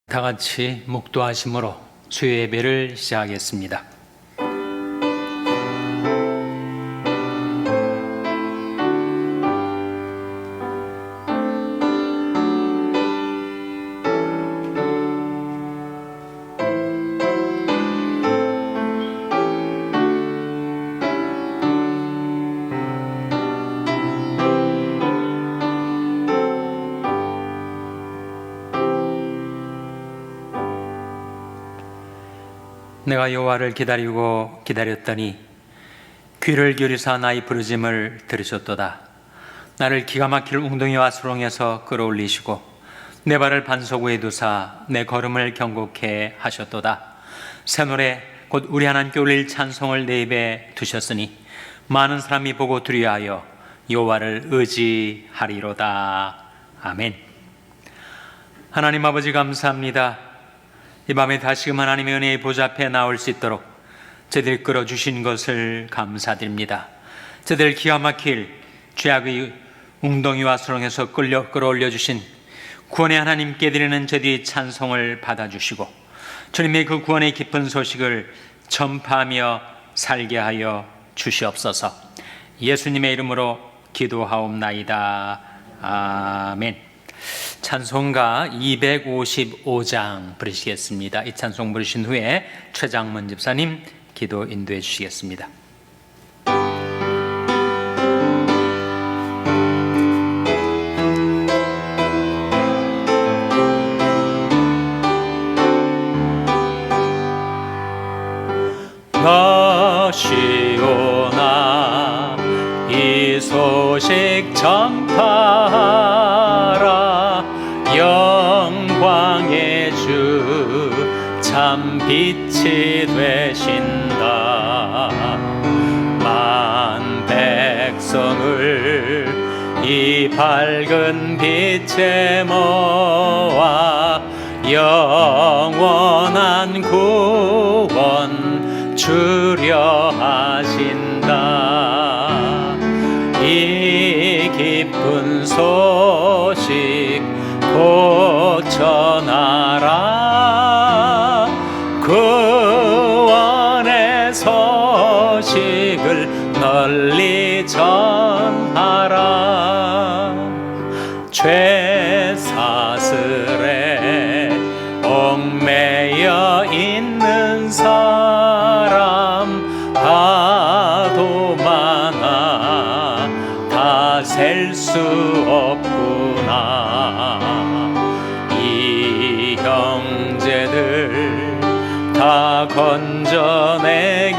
다 같이 묵도하심으로 수요 예배를 시작하겠습니다. 내가 여호와를 기다리고 기다렸더니 귀를 기울이사 나의 부르짐을 들으셨도다. 나를 기가 막힐 웅덩이와 수렁에서 끌어올리시고 내 발을 반석 위에 두사 내 걸음을 경고케 하셨도다. 새 노래 곧 우리 하나님께 올릴 찬송을 내 입에 두셨으니 많은 사람이 보고 두려워하여 여호와를 의지하리로다. 아멘. 하나님 아버지 감사합니다. 이 밤에 다시금 하나님의 은혜의 보좌 앞에 나올 수 있도록 저희들 끌어주신 것을 감사드립니다. 저희들 기가 막힐 죄악의 웅덩이와 수렁에서 끌어올려 주신 구원의 하나님께 드리는 저희들의 찬송을 받아주시고 주님의 그 구원의 깊은 소식을 전파하며 살게 하여 주시옵소서. 예수님의 이름으로 기도하옵나이다. 아멘. 찬송가 255장 부르시겠습니다. 이 찬송 부르신 후에 최장문 집사님 기도 인도해 주시겠습니다. 너시오나 이 소식 전파하라. 영광의 주 참 빛이 되신다. 만 백성을 이 밝은 빛에 모아 영원한 구원 주려 하신다. 이 기쁜 소식 곧 전하라. 구원의 소식을 널리 전하라. 죄 사슬에 얽매여 있는 사람 하도 많아 다 셀 수 없구나. 이 형제들 다 건져내기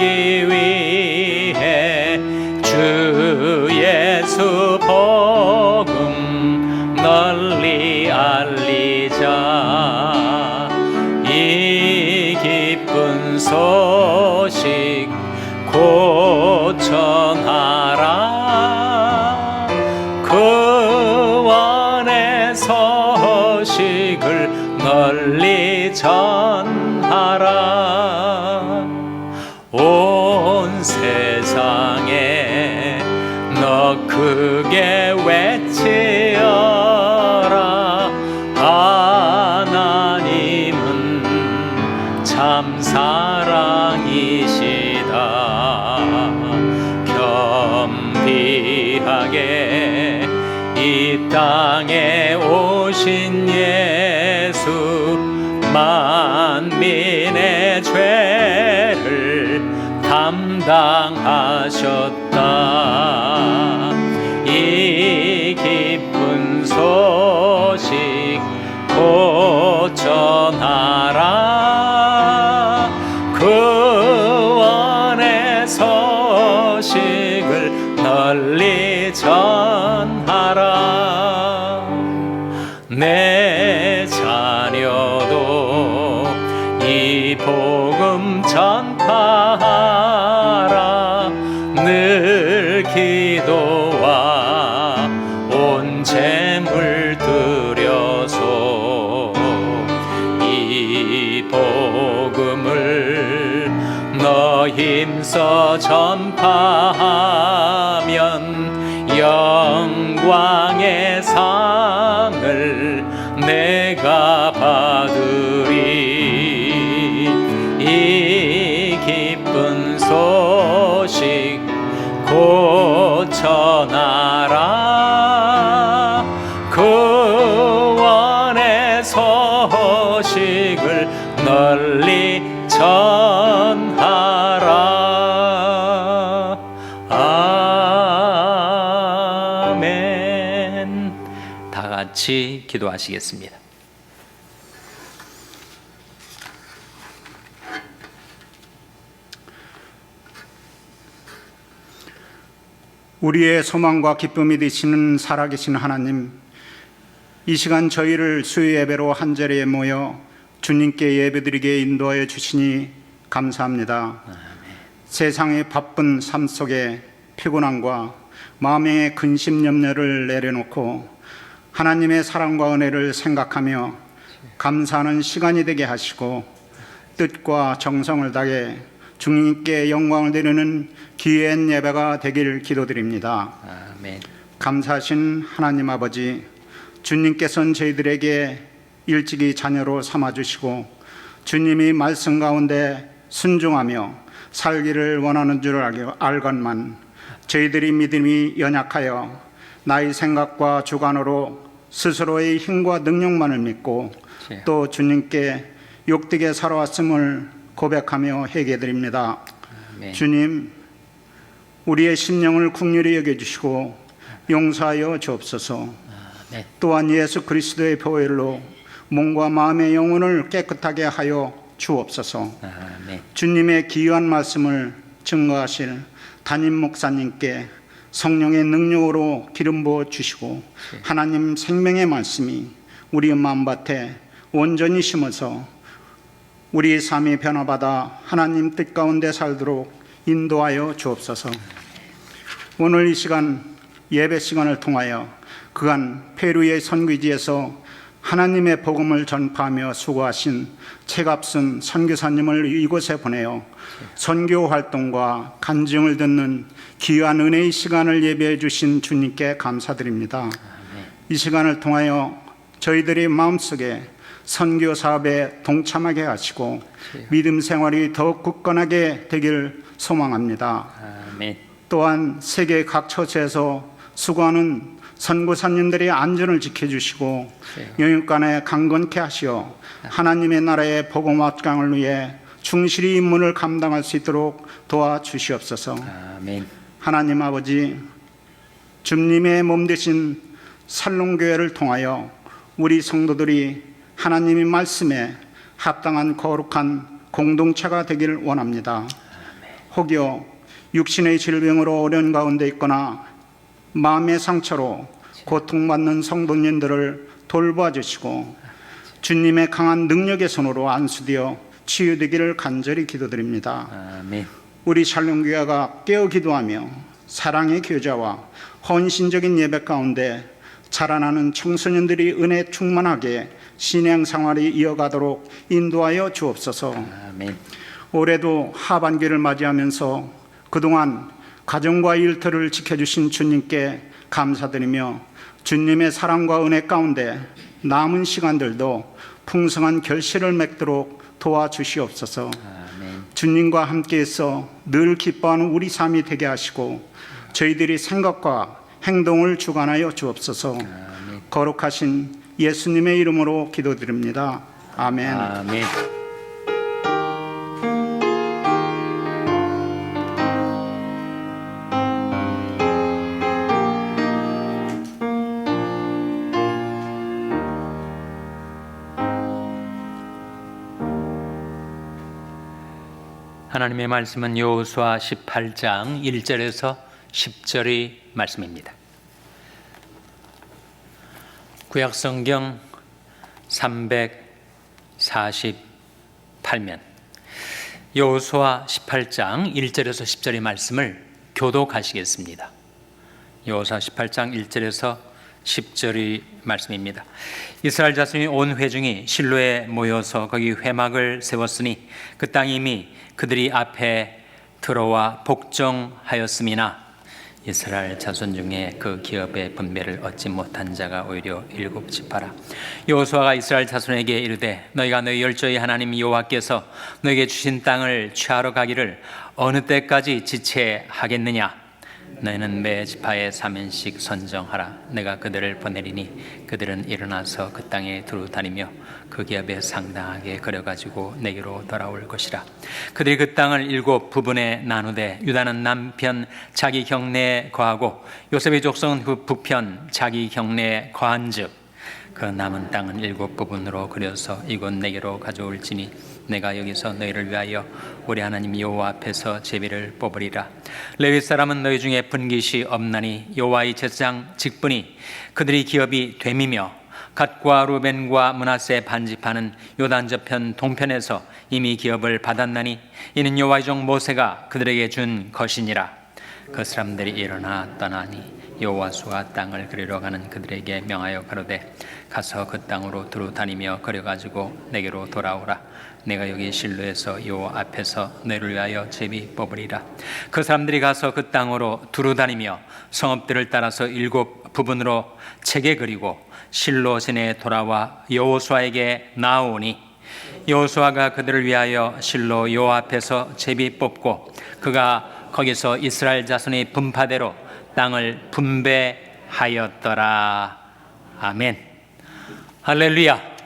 위해 주 예수 복음 널리 알리자. 이 기쁜 소식 곧 전하라. 구원의 소식을 널리 전하라. 온 세상에 너 크게 외치어라. 하나님은 참 사랑이시다. 겸비하게 이 땅에 오신 예수 만민의 죄를 담당하셨다. 이 기쁜 소식 곧 전하라. 구원의 소식을 널리 전하라. 내 자녀도 이 복음 전파하라. 늘 기도와 온 재물 드려서 이 복음을 너 힘써 전파하면 영광의 상을 내가 받으리. 구원의 소식을 널리 전하라. 아멘. 다 같이 기도하시겠습니다. 우리의 소망과 기쁨이 되시는 살아계신 하나님, 이 시간 저희를 수요 예배로 한 자리에 모여 주님께 예배드리게 인도하여 주시니 감사합니다. 세상의 바쁜 삶 속에 피곤함과 마음의 근심 염려를 내려놓고 하나님의 사랑과 은혜를 생각하며 감사하는 시간이 되게 하시고 뜻과 정성을 다해 주님께 영광을 드리는 귀한 예배가 되길 기도드립니다. 아멘. 감사하신 하나님 아버지, 주님께서는 저희들에게 일찍이 자녀로 삼아주시고 주님이 말씀 가운데 순종하며 살기를 원하는 줄 알건만 저희들이 믿음이 연약하여 나의 생각과 주관으로 스스로의 힘과 능력만을 믿고 또 주님께 욕되게 살아왔음을 고백하며 회개드립니다. 아멘. 주님, 우리의 심령을 긍휼히 여겨주시고 용서하여 주옵소서. 아멘. 또한 예수 그리스도의 보혈로 몸과 마음의 영혼을 깨끗하게 하여 주옵소서. 아멘. 주님의 귀한 말씀을 증거하실 담임 목사님께 성령의 능력으로 기름 부어 주시고 하나님 생명의 말씀이 우리 마음밭에 온전히 심어서 우리의 삶이 변화받아 하나님 뜻 가운데 살도록 인도하여 주옵소서. 오늘 이 시간 예배 시간을 통하여 그간 페루의 선교지에서 하나님의 복음을 전파하며 수고하신 채갑순 선교사님을 이곳에 보내어 선교 활동과 간증을 듣는 귀한 은혜의 시간을 예배해 주신 주님께 감사드립니다. 이 시간을 통하여 저희들의 마음속에 선교 사업에 동참하게 하시고 믿음 생활이 더욱 굳건하게 되길 소망합니다. 아멘. 또한 세계 각 처소에서 수고하는 선교사님들의 안전을 지켜주시고 영육간에 강건케 하시어 하나님의 나라의 복음 확장을 위해 충실히 임무를 감당할 수 있도록 도와주시옵소서. 아멘. 하나님 아버지, 주님의 몸 되신 살롱교회를 통하여 우리 성도들이 하나님의 말씀에 합당한 거룩한 공동체가 되기를 원합니다. 혹여 육신의 질병으로 어려운 가운데 있거나 마음의 상처로 고통받는 성도님들을 돌보아 주시고 주님의 강한 능력의 손으로 안수되어 치유되기를 간절히 기도드립니다. 아멘. 우리 샬롬교회가 깨어 기도하며 사랑의 교제와 헌신적인 예배 가운데 자라나는 청소년들이 은혜 충만하게 신앙 생활이 이어가도록 인도하여 주옵소서. 아멘. 올해도 하반기를 맞이하면서 그동안 가정과 일터를 지켜주신 주님께 감사드리며 주님의 사랑과 은혜 가운데 남은 시간들도 풍성한 결실을 맺도록 도와주시옵소서. 아멘. 주님과 함께해서 늘 기뻐하는 우리 삶이 되게 하시고 저희들이 생각과 행동을 주관하여 주옵소서. 아멘. 거룩하신 예수님의 이름으로 기도드립니다. 아멘. 아멘. 하나님의 말씀은 여호수아 18장 1절에서 10절의 말씀입니다. 구약성경 348면 여호수아 18장 1절에서 10절의 말씀을 교독하시겠습니다. 여호수아 18장 1절에서 10절의 말씀입니다. 이스라엘 자손이 온 회중이 실로에 모여서 거기 회막을 세웠으니 그 땅이 이미 그들이 앞에 들어와 복종하였음이나 이스라엘 자손 중에 그 기업의 분배를 얻지 못한 자가 오히려 일곱 지파라. 여호수아가 이스라엘 자손에게 이르되 너희가 너희 열조의 하나님 여호와께서 너희에게 주신 땅을 취하러 가기를 어느 때까지 지체하겠느냐? 너희는 매 지파에 3인씩 선정하라. 내가 그들을 보내리니 그들은 일어나서 그 땅에 두루 다니며 그 기업에 상당하게 거려가지고 내게로 돌아올 것이라. 그들이 그 땅을 7 부분에 나누되 유다는 남편 자기 경내에 거하고 요셉의 족속은 그 북편 자기 경내에 거한즉 그 남은 땅은 7 부분으로 그려서 이곳 내게로 가져올지니 내가 여기서 너희를 위하여 우리 하나님 여호와 앞에서 제비를 뽑으리라. 레위 사람은 너희 중에 분깃이 없나니 여호와의 제사장 직분이 그들이 기업이 됨이며 갓과 루벤과 므낫세 반지파는 요단 저편 동편에서 이미 기업을 받았나니 이는 여호와의 종 모세가 그들에게 준 것이니라. 그 사람들이 일어나 떠나니 여호와수가 땅을 그리러 가는 그들에게 명하여 가로되 가서 그 땅으로 두루 다니며 거려가지고 내게로 돌아오라. 내가 여기 실로에서 여호와 앞에서 너희를 위하여 제비 뽑으리라. 그 사람들이 가서 그 땅으로 두루 다니며 성읍들을 따라서 7 부분으로 채게 그리고 실로 시내에 돌아와 여호수아에게 나오니 여호수아가 그들을 위하여 실로 여호와 앞에서 제비 뽑고 그가 거기서 이스라엘 자손의 분파대로 땅을 분배하였더라. 아멘. 할렐루야.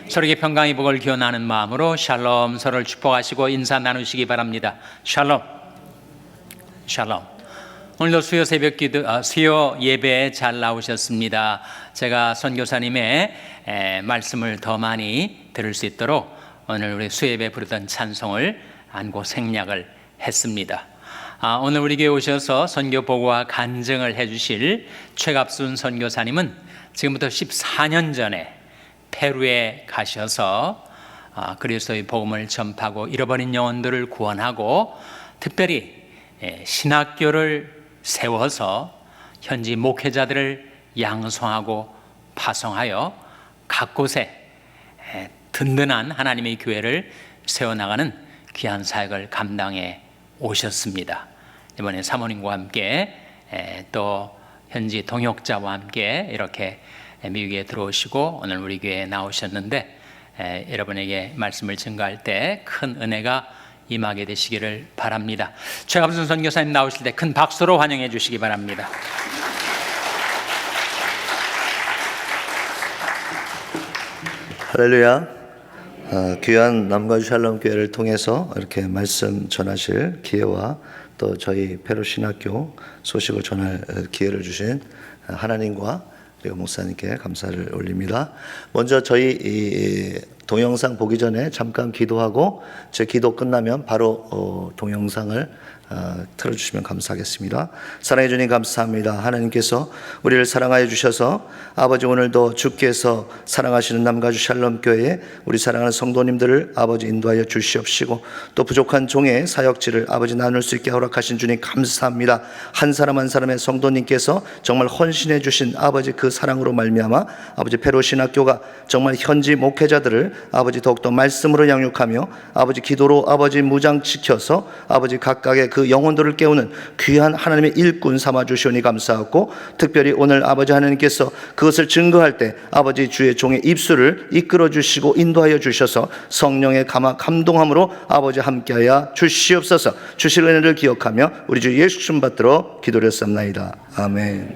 서로에게 평강의 복을 기원하는 마음으로 샬롬, 서로를 축복하시고 인사 나누시기 바랍니다. 샬롬. 샬롬. 오늘도 수요 새벽 기도, 수요 예배에 잘 나오셨습니다. 제가 선교사님의 말씀을 더 많이 들을 수 있도록 오늘 우리 수요 예배 부르던 찬송을 안고 생략을 했습니다. 오늘 우리 교회 오셔서 선교 보고와 간증을 해주실 최갑순 선교사님은 지금부터 14년 전에 페루에 가셔서 그리스도의 복음을 전파하고 잃어버린 영혼들을 구원하고 특별히 신학교를 세워서 현지 목회자들을 양성하고 파송하여 각 곳에 든든한 하나님의 교회를 세워나가는 귀한 사역을 감당해 오셨습니다. 이번에 사모님과 함께 또 현지 동역자와 함께 이렇게 미국에 들어오시고 오늘 우리 교회에 나오셨는데 여러분에게 말씀을 증거할 때 큰 은혜가 임하게 되시기를 바랍니다. 최갑순 선교사님 나오실 때 큰 박수로 환영해 주시기 바랍니다. 할렐루야. 귀한 남가주 샬롬 교회를 통해서 이렇게 말씀 전하실 기회와 또 저희 페루 신학교 소식을 전할 기회를 주신 하나님과 그리고 목사님께 감사를 올립니다. 먼저 저희 이 동영상 보기 전에 잠깐 기도하고 제 기도 끝나면 바로 동영상을 틀어주시면 감사하겠습니다. 사랑해 주님 감사합니다. 하나님께서 우리를 사랑하여 주셔서 아버지 오늘도 주께서 사랑하시는 남가주 샬롬교회에 우리 사랑하는 성도님들을 아버지 인도하여 주시옵시고 또 부족한 종의 사역지를 아버지 나눌 수 있게 허락하신 주님 감사합니다. 한 사람 한 사람의 성도님께서 정말 헌신해 주신 아버지 그 사랑으로 말미암아 아버지 페루 신학교가 정말 현지 목회자들을 아버지 더욱더 말씀으로 양육하며 아버지 기도로 아버지 무장시켜서 아버지 각각의 그 영혼들을 깨우는 귀한 하나님의 일꾼 삼아 주시오니 감사하고 특별히 오늘 아버지 하나님께서 그것을 증거할 때 아버지 주의 종의 입술을 이끌어 주시고 인도하여 주셔서 성령의 감동함으로 아버지 함께하여 주시옵소서. 주실 은혜를 기억하며 우리 주 예수 님 받들어 기도드렸습니다. 아멘.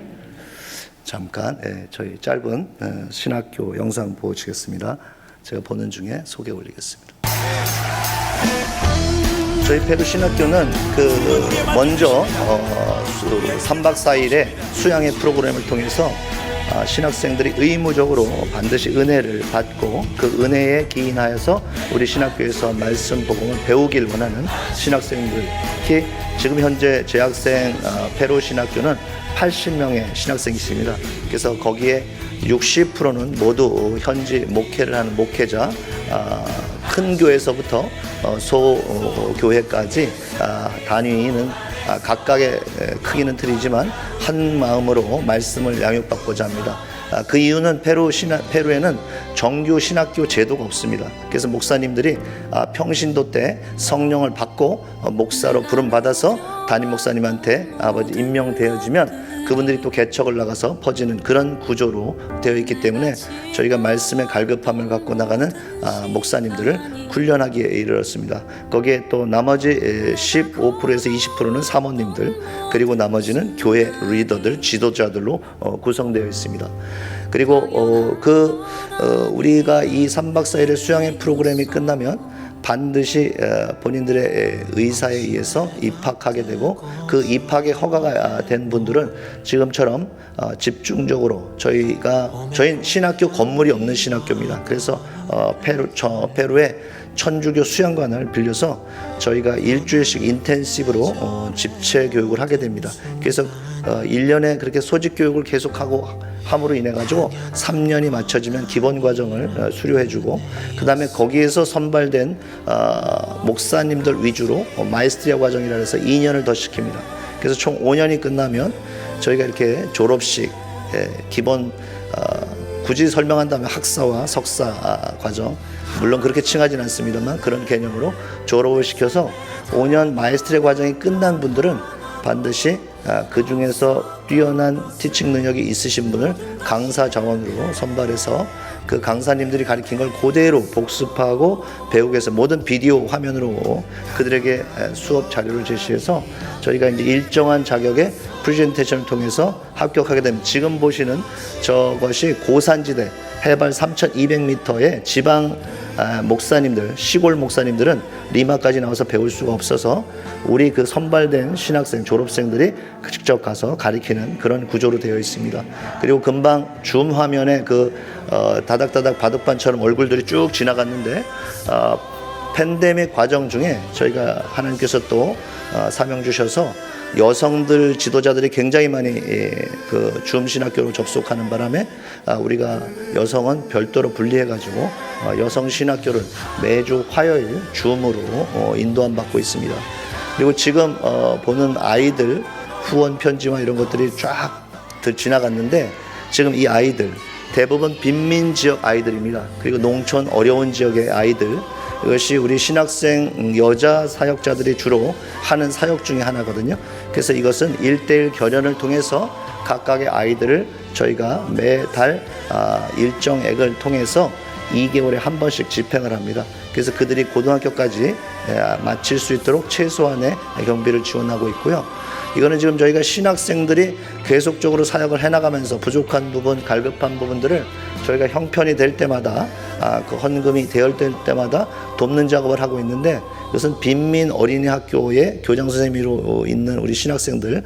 잠깐 저희 짧은 신학교 영상 보시겠습니다. 제가 보는 중에 소개 올리겠습니다. 저희 페루 신학교는 먼저 3박 4일의 수양회 프로그램을 통해서 신학생들이 의무적으로 반드시 은혜를 받고 그 은혜에 기인하여서 우리 신학교에서 말씀 복음을 배우길 원하는 신학생들, 특히 지금 현재 재학생 페루 신학교는 80명의 신학생이 있습니다. 그래서 거기에 60%는 모두 현지 목회를 하는 목회자, 큰 교회에서부터 소교회까지 단위는 각각의 크기는 틀리지만 한 마음으로 말씀을 양육받고자 합니다. 그 이유는 페루에는 정규 신학교 제도가 없습니다. 그래서 목사님들이 평신도 때 성령을 받고 목사로 부름받아서 담임 목사님한테 아버지 임명되어지면 그분들이 또 개척을 나가서 퍼지는 그런 구조로 되어 있기 때문에 저희가 말씀의 갈급함을 갖고 나가는 목사님들을 훈련하기에 이르렀습니다. 거기에 또 나머지 15%에서 20%는 사모님들, 그리고 나머지는 교회 리더들, 지도자들로 구성되어 있습니다. 그리고 우리가 이 3박 4일의 수양회 프로그램이 끝나면 반드시 본인들의 의사에 의해서 입학하게 되고, 그 입학의 허가가 된 분들은 지금처럼 집중적으로 저희 신학교 건물이 없는 신학교입니다. 그래서 페루의 천주교 수양관을 빌려서 저희가 일주일씩 인텐시브로 집체 교육을 하게 됩니다. 그래서 1년에 그렇게 소집 교육을 계속하고 함으로 인해 가지고 3년이 맞춰지면 기본 과정을 수료해주고, 그 다음에 거기에서 선발된 목사님들 위주로 마이스트리아 과정이라 해서 2년을 더 시킵니다. 그래서 총 5년이 끝나면 저희가 이렇게 졸업식, 기본 굳이 설명한다면 학사와 석사 과정, 물론 그렇게 칭하진 않습니다만 그런 개념으로 졸업을 시켜서 5년 마이스트리 과정이 끝난 분들은 반드시 그 중에서 뛰어난 티칭 능력이 있으신 분을 강사 자원으로 선발해서 그 강사님들이 가르친 걸 그대로 복습하고 배우기 위해서 모든 비디오 화면으로 그들에게 수업 자료를 제시해서 저희가 이제 일정한 자격의 프레젠테이션을 통해서 합격하게 되면, 지금 보시는 저것이 고산지대 해발 3,200m의 지방 목사님들, 시골 목사님들은 리마까지 나와서 배울 수가 없어서 우리 그 선발된 신학생, 졸업생들이 직접 가서 가르치는 그런 구조로 되어 있습니다. 그리고 금방 줌 화면에 다닥다닥 바둑반처럼 얼굴들이 쭉 지나갔는데, 팬데믹 과정 중에 저희가 하나님께서 또 사명 주셔서 여성들 지도자들이 굉장히 많이 그 줌 신학교로 접속하는 바람에 우리가 여성은 별도로 분리해가지고 여성 신학교를 매주 화요일 줌으로 인도함 받고 있습니다. 그리고 지금 보는 아이들 후원 편지와 이런 것들이 쫙 지나갔는데, 지금 이 아이들 대부분 빈민 지역 아이들입니다. 그리고 농촌 어려운 지역의 아이들, 이것이 우리 신학생 여자 사역자들이 주로 하는 사역 중에 하나거든요. 그래서 이것은 1:1 결연을 통해서 각각의 아이들을 저희가 매달 일정액을 통해서 2개월에 한 번씩 집행을 합니다. 그래서 그들이 고등학교까지 마칠 수 있도록 최소한의 경비를 지원하고 있고요. 이거는 지금 저희가 신학생들이 계속적으로 사역을 해나가면서 부족한 부분, 갈급한 부분들을 저희가 형편이 될 때마다 그 헌금이 되어질 때마다 돕는 작업을 하고 있는데, 이것은 빈민 어린이 학교의 교장 선생님으로 있는 우리 신학생들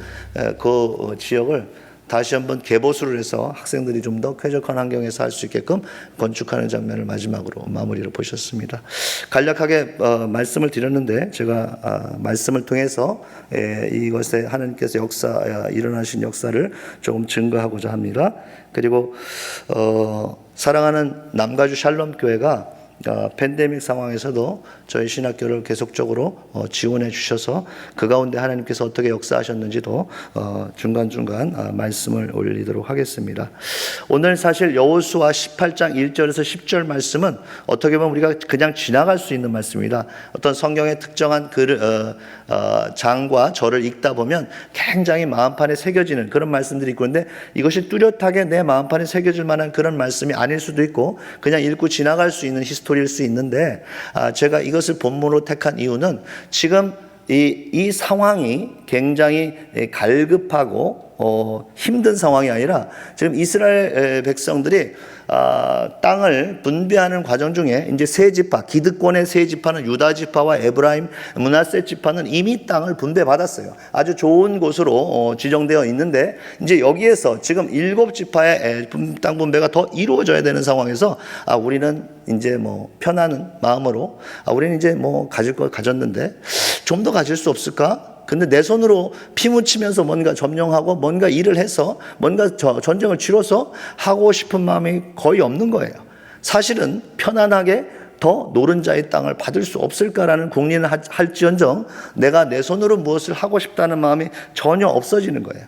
그 지역을 다시 한번 개보수를 해서 학생들이 좀 더 쾌적한 환경에서 할 수 있게끔 건축하는 장면을 마지막으로 마무리를 보셨습니다. 간략하게 말씀을 드렸는데, 제가 말씀을 통해서 이것에 하나님께서 일어나신 역사를 조금 증거하고자 합니다. 그리고 사랑하는 남가주 샬롬 교회가 팬데믹 상황에서도 저희 신학교를 계속적으로 지원해 주셔서 그 가운데 하나님께서 어떻게 역사하셨는지도 중간중간 말씀을 올리도록 하겠습니다. 오늘 사실 여호수아 18장 1절에서 10절 말씀은 어떻게 보면 우리가 그냥 지나갈 수 있는 말씀입니다. 어떤 성경의 특정한 장과 절을 읽다 보면 굉장히 마음판에 새겨지는 그런 말씀들이 있고, 그런데 이것이 뚜렷하게 내 마음판에 새겨질 만한 그런 말씀이 아닐 수도 있고 그냥 읽고 지나갈 수 있는 히스토리일 수 있는데, 제가 이것을 본문으로 택한 이유는 지금 이 상황이 굉장히 갈급하고 힘든 상황이 아니라 지금 이스라엘 백성들이 땅을 분배하는 과정 중에 이제 세 지파, 기득권의 세 지파는 유다 지파와 에브라임, 므낫세 지파는 이미 땅을 분배받았어요. 아주 좋은 곳으로 지정되어 있는데, 이제 여기에서 지금 7지파의 땅 분배가 더 이루어져야 되는 상황에서 우리는 이제 편안한 마음으로 우리는 이제 가질 걸 가졌는데 좀 더 가질 수 없을까? 근데 내 손으로 피 묻히면서 뭔가 점령하고 뭔가 일을 해서 뭔가 전쟁을 치러서 하고 싶은 마음이 거의 없는 거예요. 사실은 편안하게 더 노른자의 땅을 받을 수 없을까라는 궁리는 할지언정 내가 내 손으로 무엇을 하고 싶다는 마음이 전혀 없어지는 거예요.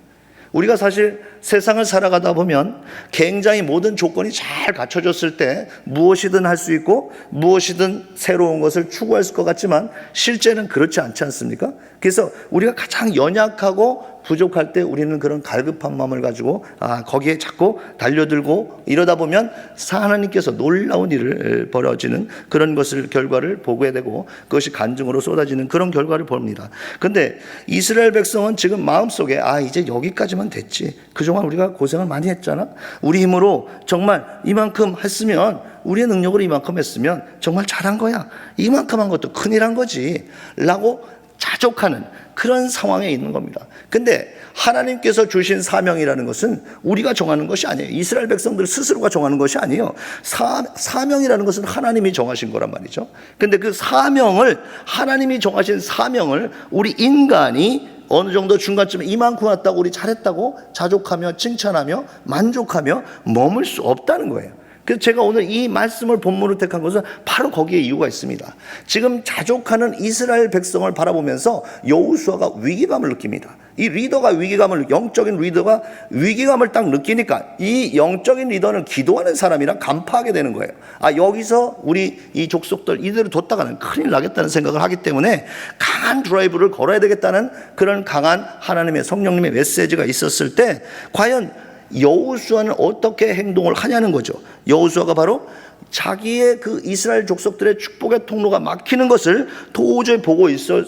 우리가 사실 세상을 살아가다 보면 굉장히 모든 조건이 잘 갖춰졌을 때 무엇이든 할 수 있고 무엇이든 새로운 것을 추구할 것 같지만 실제는 그렇지 않지 않습니까? 그래서 우리가 가장 연약하고 부족할 때 우리는 그런 갈급한 마음을 가지고 거기에 자꾸 달려들고 이러다 보면 하나님께서 놀라운 일을 벌어지는 그런 것을 결과를 보게 되고 그것이 간증으로 쏟아지는 그런 결과를 봅니다. 근데 이스라엘 백성은 지금 마음속에 이제 여기까지만 됐지. 그동안 우리가 고생을 많이 했잖아. 우리 힘으로 정말 이만큼 했으면, 우리의 능력으로 이만큼 했으면 정말 잘한 거야. 이만큼 한 것도 큰일 한 거지 라고 자족하는 그런 상황에 있는 겁니다. 근데 하나님께서 주신 사명이라는 것은 우리가 정하는 것이 아니에요. 이스라엘 백성들 스스로가 정하는 것이 아니에요. 사명이라는 것은 하나님이 정하신 거란 말이죠. 근데 그 사명을, 하나님이 정하신 사명을 우리 인간이 어느 정도 중간쯤에 이만큼 왔다고, 우리 잘했다고 자족하며 칭찬하며 만족하며 머물 수 없다는 거예요. 그래서 제가 오늘 이 말씀을 본문으로 택한 것은 바로 거기에 이유가 있습니다. 지금 자족하는 이스라엘 백성을 바라보면서 여호수아가 위기감을 느낍니다. 이 리더가 영적인 리더가 위기감을 딱 느끼니까 이 영적인 리더는 기도하는 사람이랑 간파하게 되는 거예요. 여기서 우리 이 족속들 이대로 뒀다가는 큰일 나겠다는 생각을 하기 때문에 강한 드라이브를 걸어야 되겠다는 그런 강한 하나님의 성령님의 메시지가 있었을 때 과연 여호수아는 어떻게 행동을 하냐는 거죠. 여호수아가 바로 자기의 그 이스라엘 족속들의 축복의 통로가 막히는 것을 도저히 보고 있을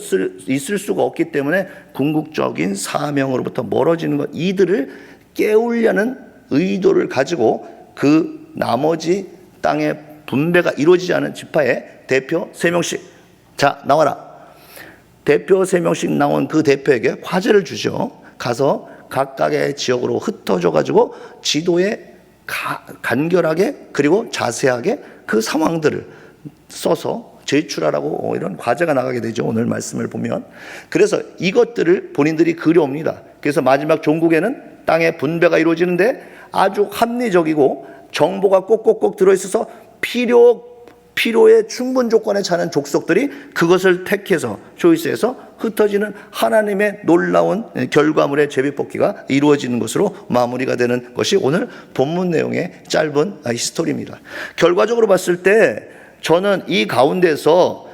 수가 없기 때문에 궁극적인 사명으로부터 멀어지는 것, 이들을 깨우려는 의도를 가지고 그 나머지 땅의 분배가 이루어지지 않은 지파의 대표 3명씩, 자 나와라. 대표 3명씩 나온 그 대표에게 과제를 주죠. 가서 각각의 지역으로 흩어져 가지고 지도에 간결하게 그리고 자세하게 그 상황들을 써서 제출하라고 이런 과제가 나가게 되죠. 오늘 말씀을 보면. 그래서 이것들을 본인들이 그려옵니다. 그래서 마지막 종국에는 땅의 분배가 이루어지는데 아주 합리적이고 정보가 꼭꼭꼭 들어있어서 필요의 충분 조건에 차는 족속들이 그것을 택해서 초이스해서 흩어지는 하나님의 놀라운 결과물의 제비뽑기가 이루어지는 것으로 마무리가 되는 것이 오늘 본문 내용의 짧은 히스토리입니다. 결과적으로 봤을 때 저는 이 가운데서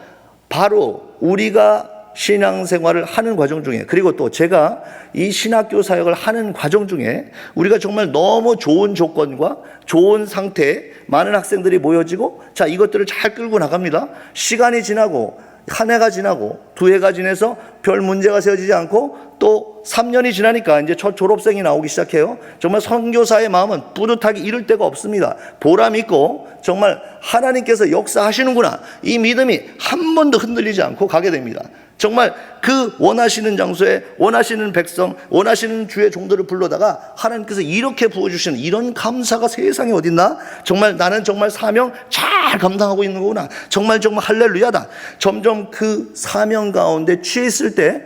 바로 우리가 신앙생활을 하는 과정 중에, 그리고 또 제가 이 신학교 사역을 하는 과정 중에 우리가 정말 너무 좋은 조건과 좋은 상태에 많은 학생들이 모여지고, 자 이것들을 잘 끌고 나갑니다. 시간이 지나고 한 해가 지나고 두 해가 지나서 별 문제가 세워지지 않고 또 3년이 지나니까 이제 첫 졸업생이 나오기 시작해요. 정말 선교사의 마음은 뿌듯하게 이를 데가 없습니다. 보람 있고 정말 하나님께서 역사하시는구나, 이 믿음이 한 번도 흔들리지 않고 가게 됩니다. 정말 그 원하시는 장소에 원하시는 백성, 원하시는 주의 종들을 불러다가 하나님께서 이렇게 부어주시는 이런 감사가 세상에 어딨나? 정말 나는 정말 사명 잘 감당하고 있는 거구나. 정말 할렐루야다. 점점 그 사명 가운데 취해 있을 때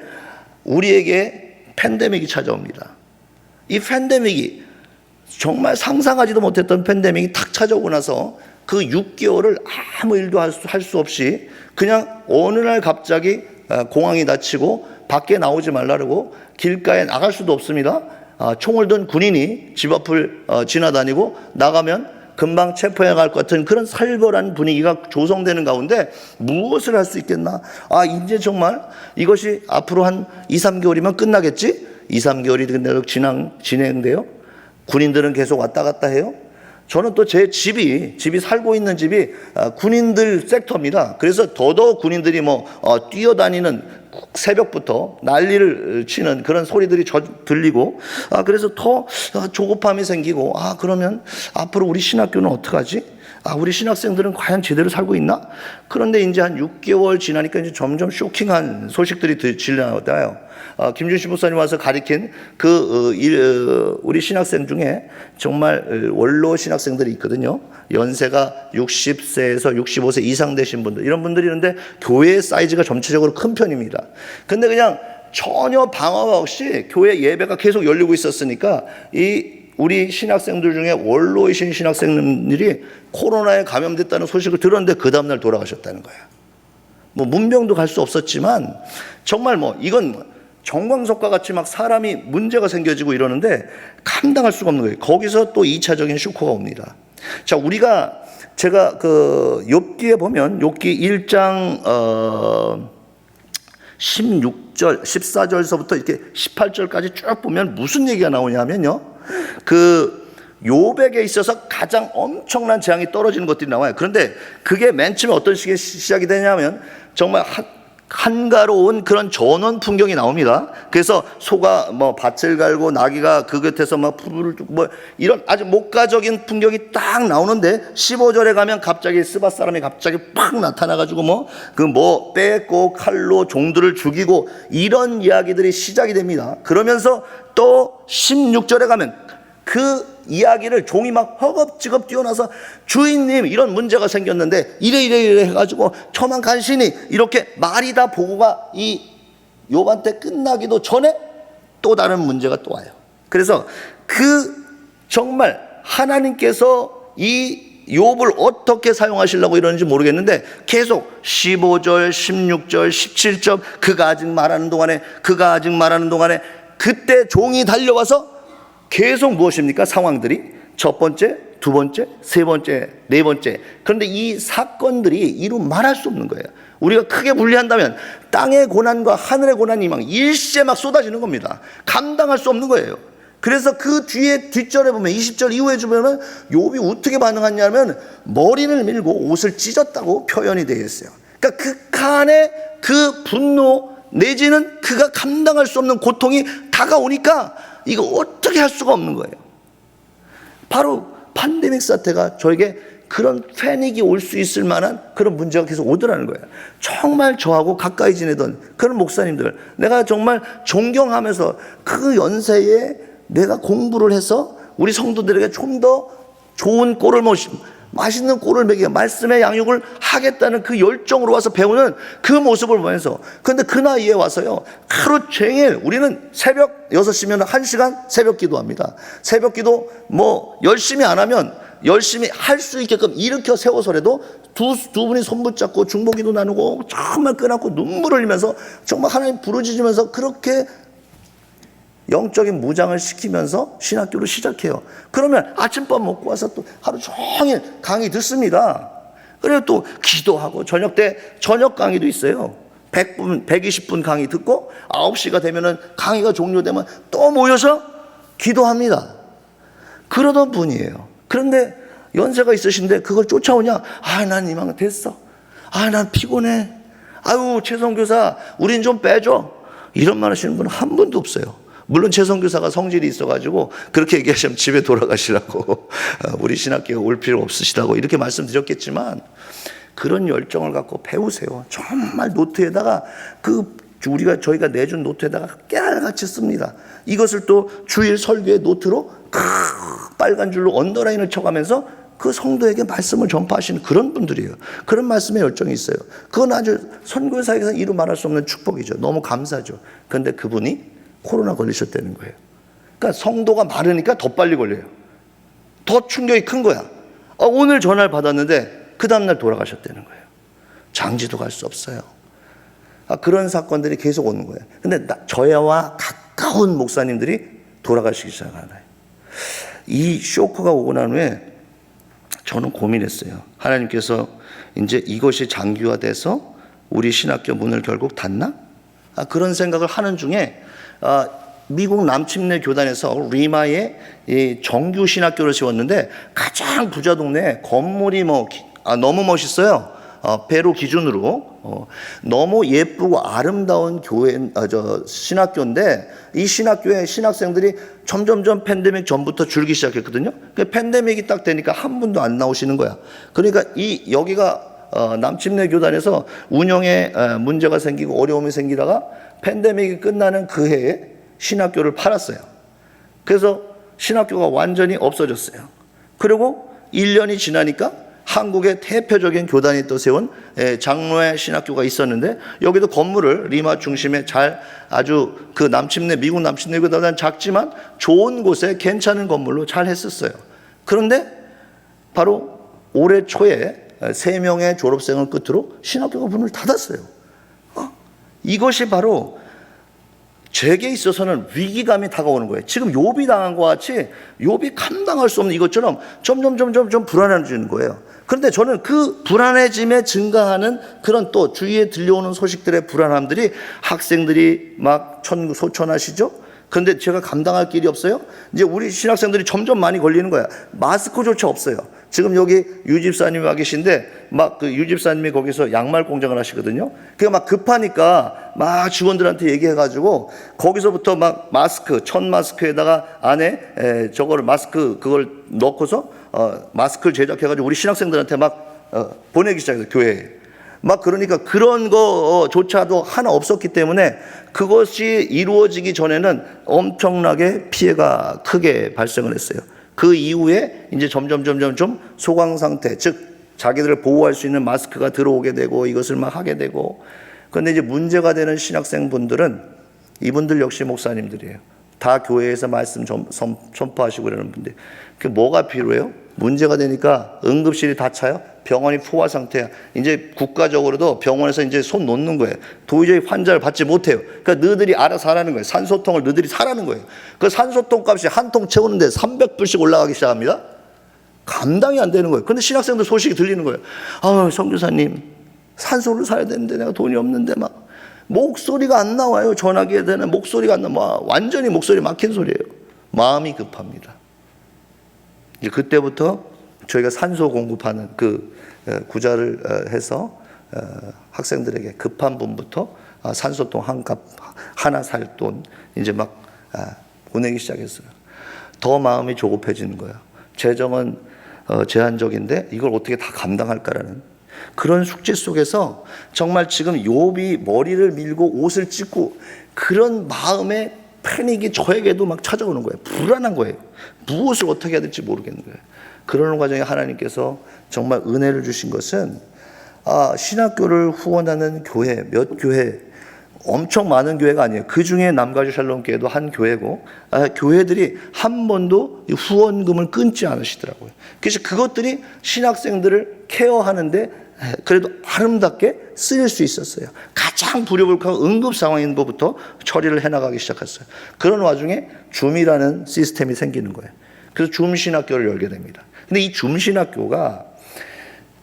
우리에게 팬데믹이 찾아옵니다. 이 팬데믹이 정말 상상하지도 못했던 팬데믹이 탁 찾아오고 나서 그 6개월을 아무 일도 할 수 없이 그냥 어느 날 갑자기 공항이 닫히고 밖에 나오지 말라고 길가에 나갈 수도 없습니다. 총을 든 군인이 집 앞을 지나다니고 나가면 금방 체포해 갈 것 같은 그런 살벌한 분위기가 조성되는 가운데 무엇을 할 수 있겠나? 이제 정말 이것이 앞으로 한 2, 3개월이면 끝나겠지? 2, 3개월이 계속 진행돼요. 군인들은 계속 왔다 갔다 해요. 저는 또 제 집이 살고 있는 집이 군인들 섹터입니다. 그래서 더더욱 군인들이 뛰어다니는 새벽부터 난리를 치는 그런 소리들이 들리고, 그래서 더 조급함이 생기고, 그러면 앞으로 우리 신학교는 어떡하지? 우리 신학생들은 과연 제대로 살고 있나? 그런데 이제 한 6개월 지나니까 이제 점점 쇼킹한 소식들이 질려나와요. 김준식 목사님 와서 가르친 우리 신학생 중에 정말 원로 신학생들이 있거든요. 연세가 60세에서 65세 이상 되신 분들, 이런 분들이 있는데 교회 사이즈가 전체적으로 큰 편입니다. 근데 그냥 전혀 방황 없이 교회 예배가 계속 열리고 있었으니까 우리 신학생들 중에 원로이신 신학생들이 코로나에 감염됐다는 소식을 들었는데 그 다음날 돌아가셨다는 거예요. 문병도 갈 수 없었지만 정말 이건 정광석과 같이 막 사람이 문제가 생겨지고 이러는데 감당할 수가 없는 거예요. 거기서 또 2차적인 슈퍼가 옵니다. 자, 제가 욥기에 보면 욥기 1장 16 6절, 14절서부터 이렇게 18절까지 쭉 보면 무슨 얘기가 나오냐면요. 그 욥에게 있어서 가장 엄청난 재앙이 떨어지는 것들이 나와요. 그런데 그게 맨 처음에 어떤 식의 시작이 되냐면 정말 한가로운 그런 전원 풍경이 나옵니다. 그래서 소가 뭐 밭을 갈고 나귀가 그 곁에서 막 풀을 뚫고 뭐 이런 아주 목가적인 풍경이 딱 나오는데 15절에 가면 갑자기 스밧 사람이 갑자기 팍 나타나가지고 뭐 뺏고 칼로 종들을 죽이고 이런 이야기들이 시작이 됩니다. 그러면서 또 16절에 가면 그 이야기를 종이 막 허겁지겁 뛰어나서 주인님 이런 문제가 생겼는데 이래 해가지고 저만 간신히 이렇게 말이 다 보고가 이 욥한테 끝나기도 전에 또 다른 문제가 또 와요. 그래서 그 정말 하나님께서 이 욥을 어떻게 사용하시려고 이러는지 모르겠는데 계속 15절, 16절, 17절 그가 아직 말하는 동안에 그때 종이 달려와서 계속 무엇입니까? 상황들이 첫 번째, 두 번째, 세 번째, 네 번째. 그런데 이 사건들이 이루 말할 수 없는 거예요. 우리가 크게 분리한다면 땅의 고난과 하늘의 고난이 막 일시에 막 쏟아지는 겁니다. 감당할 수 없는 거예요. 그래서 그 뒤에 뒷절에 보면 20절 이후에 보면 욥이 어떻게 반응하냐면 머리를 밀고 옷을 찢었다고 표현이 되어 있어요. 그러니까 극한의 그 분노 내지는 그가 감당할 수 없는 고통이 다가오니까 이거 어떻게 할 수가 없는 거예요. 바로 팬데믹 사태가 저에게 그런 패닉이 올 수 있을 만한 그런 문제가 계속 오더라는 거예요. 정말 저하고 가까이 지내던 그런 목사님들, 내가 정말 존경하면서 그 연세에 내가 공부를 해서 우리 성도들에게 좀 더 좋은 꼴을 맛있는 꼴을 먹이고 말씀의 양육을 하겠다는 그 열정으로 와서 배우는 그 모습을 보면서, 그런데 그 나이에 와서요 하루 종일 우리는 새벽 6시면 1시간 새벽 기도합니다. 새벽 기도 뭐 열심히 안 하면 열심히 할 수 있게끔 일으켜 세워서라도 두 분이 손 붙잡고 중보기도 나누고 정말 끄납고 눈물을 흘리면서 정말 하나님 부르짖으면서 그렇게 영적인 무장을 시키면서 신학교를 시작해요. 그러면 아침밥 먹고 와서 또 하루 종일 강의 듣습니다. 그리고 또 기도하고 저녁 때 저녁 강의도 있어요. 100분, 120분 강의 듣고 9시가 되면은 강의가 종료되면 또 모여서 기도합니다. 그러던 분이에요. 그런데 연세가 있으신데 그걸 쫓아오냐? 난 이만 됐어. 난 피곤해. 아유, 최성교사, 우린 좀 빼줘. 이런 말 하시는 분은 한 분도 없어요. 물론 최성교사가 성질이 있어가지고 그렇게 얘기하시면 집에 돌아가시라고 우리 신학교에 올 필요 없으시다고 이렇게 말씀드렸겠지만, 그런 열정을 갖고 배우세요. 정말 노트에다가 저희가 내준 노트에다가 깨알같이 씁니다. 이것을 또 주일 설교의 노트로 빨간 줄로 언더라인을 쳐가면서 그 성도에게 말씀을 전파하시는 그런 분들이에요. 그런 말씀에 열정이 있어요. 그건 아주 선교사에서 이루 말할 수 없는 축복이죠. 너무 감사죠. 그런데 그분이 코로나 걸리셨다는 거예요. 그러니까 성도가 많으니까 더 빨리 걸려요. 더 충격이 큰 거야. 오늘 전화를 받았는데 그 다음날 돌아가셨다는 거예요. 장지도 갈 수 없어요. 그런 사건들이 계속 오는 거예요. 근데 저와 가까운 목사님들이 돌아가시기 시작하나요? 이 쇼크가 오고 난 후에 저는 고민했어요. 하나님께서 이제 이것이 장기화돼서 우리 신학교 문을 결국 닫나? 그런 생각을 하는 중에 미국 남침내 교단에서 리마에 정규 신학교를 세웠는데 가장 부자 동네에 건물이 너무 멋있어요. 페루 기준으로 너무 예쁘고 아름다운 신학교인데, 이 신학교에 신학생들이 점점점 팬데믹 전부터 줄기 시작했거든요. 팬데믹이 딱 되니까 한 분도 안 나오시는 거야. 그러니까 여기가 남침내 교단에서 운영에 문제가 생기고 어려움이 생기다가 팬데믹이 끝나는 그 해에 신학교를 팔았어요. 그래서 신학교가 완전히 없어졌어요. 그리고 1년이 지나니까 한국의 대표적인 교단이 또 세운 장로의 신학교가 있었는데, 여기도 건물을 리마 중심에 아주 그 미국 남침내 교단은 작지만 좋은 곳에 괜찮은 건물로 잘 했었어요. 그런데 바로 올해 초에 3명의 졸업생을 끝으로 신학교가 문을 닫았어요. 이것이 바로 제게 있어서는 위기감이 다가오는 거예요. 지금 욥이 당한 것 같이 욥이 감당할 수 없는 이것처럼 점점 불안해지는 거예요. 그런데 저는 그 불안해짐에 증가하는 그런 또 주위에 들려오는 소식들의 불안함들이 학생들이 막 소천하시죠? 그런데 제가 감당할 길이 없어요. 이제 우리 신학생들이 점점 많이 걸리는 거야. 마스크조차 없어요. 지금 여기 유 집사님이 와 계신데 막 그 유 집사님이 거기서 양말 공장을 하시거든요. 그게 막 급하니까 막 직원들한테 얘기해가지고 거기서부터 막 마스크, 천 마스크에다가 안에 저거를 마스크 그걸 넣고서 마스크를 제작해가지고 우리 신학생들한테 막 보내기 시작했어요. 교회에. 막 그러니까 그런 거조차도 하나 없었기 때문에 그것이 이루어지기 전에는 엄청나게 피해가 크게 발생을 했어요. 그 이후에 이제 점점 소강 상태, 즉 자기들을 보호할 수 있는 마스크가 들어오게 되고 이것을 막 하게 되고. 그런데 이제 문제가 되는 신학생분들은 이분들 역시 목사님들이에요. 다 교회에서 말씀 선포하시고 그러는 분들. 그 뭐가 필요해요? 문제가 되니까 응급실이 다 차요. 병원이 포화 상태야. 이제 국가적으로도 병원에서 이제 손 놓는 거예요. 도저히 환자를 받지 못해요. 그러니까 너희들이 알아서 하라는 거예요. 산소통을 너희들이 사라는 거예요. 그 산소통 값이 한 통 채우는데 300불씩 올라가기 시작합니다. 감당이 안 되는 거예요. 근데 신학생들 소식이 들리는 거예요. 아, 선교사님, 산소를 사야 되는데 내가 돈이 없는데 막 목소리가 안 나와요. 전화기에 대는 목소리가 안 나와. 완전히 목소리 막힌 소리예요. 마음이 급합니다. 이제 그때부터 저희가 산소 공급하는 그 구자를 해서 학생들에게 급한 분부터 산소통 한 값 하나 살 돈 이제 막 보내기 시작했어요. 더 마음이 조급해지는 거예요. 재정은 제한적인데 이걸 어떻게 다 감당할까라는 그런 숙제 속에서 정말 지금 욥이 머리를 밀고 옷을 찢고 그런 마음의 패닉이 저에게도 막 찾아오는 거예요. 불안한 거예요. 무엇을 어떻게 해야 될지 모르겠는 거예요. 그러는 과정에 하나님께서 정말 은혜를 주신 것은 신학교를 후원하는 교회, 몇 교회, 엄청 많은 교회가 아니에요. 그 중에 남가주 샬롬 교회도 한 교회고 교회들이 한 번도 후원금을 끊지 않으시더라고요. 그래서 그것들이 신학생들을 케어하는데 그래도 아름답게 쓰일 수 있었어요. 가장 불효불급한 응급 상황인 것부터 처리를 해나가기 시작했어요. 그런 와중에 줌이라는 시스템이 생기는 거예요. 그래서 줌 신학교를 열게 됩니다. 근데 이 줌 신학교가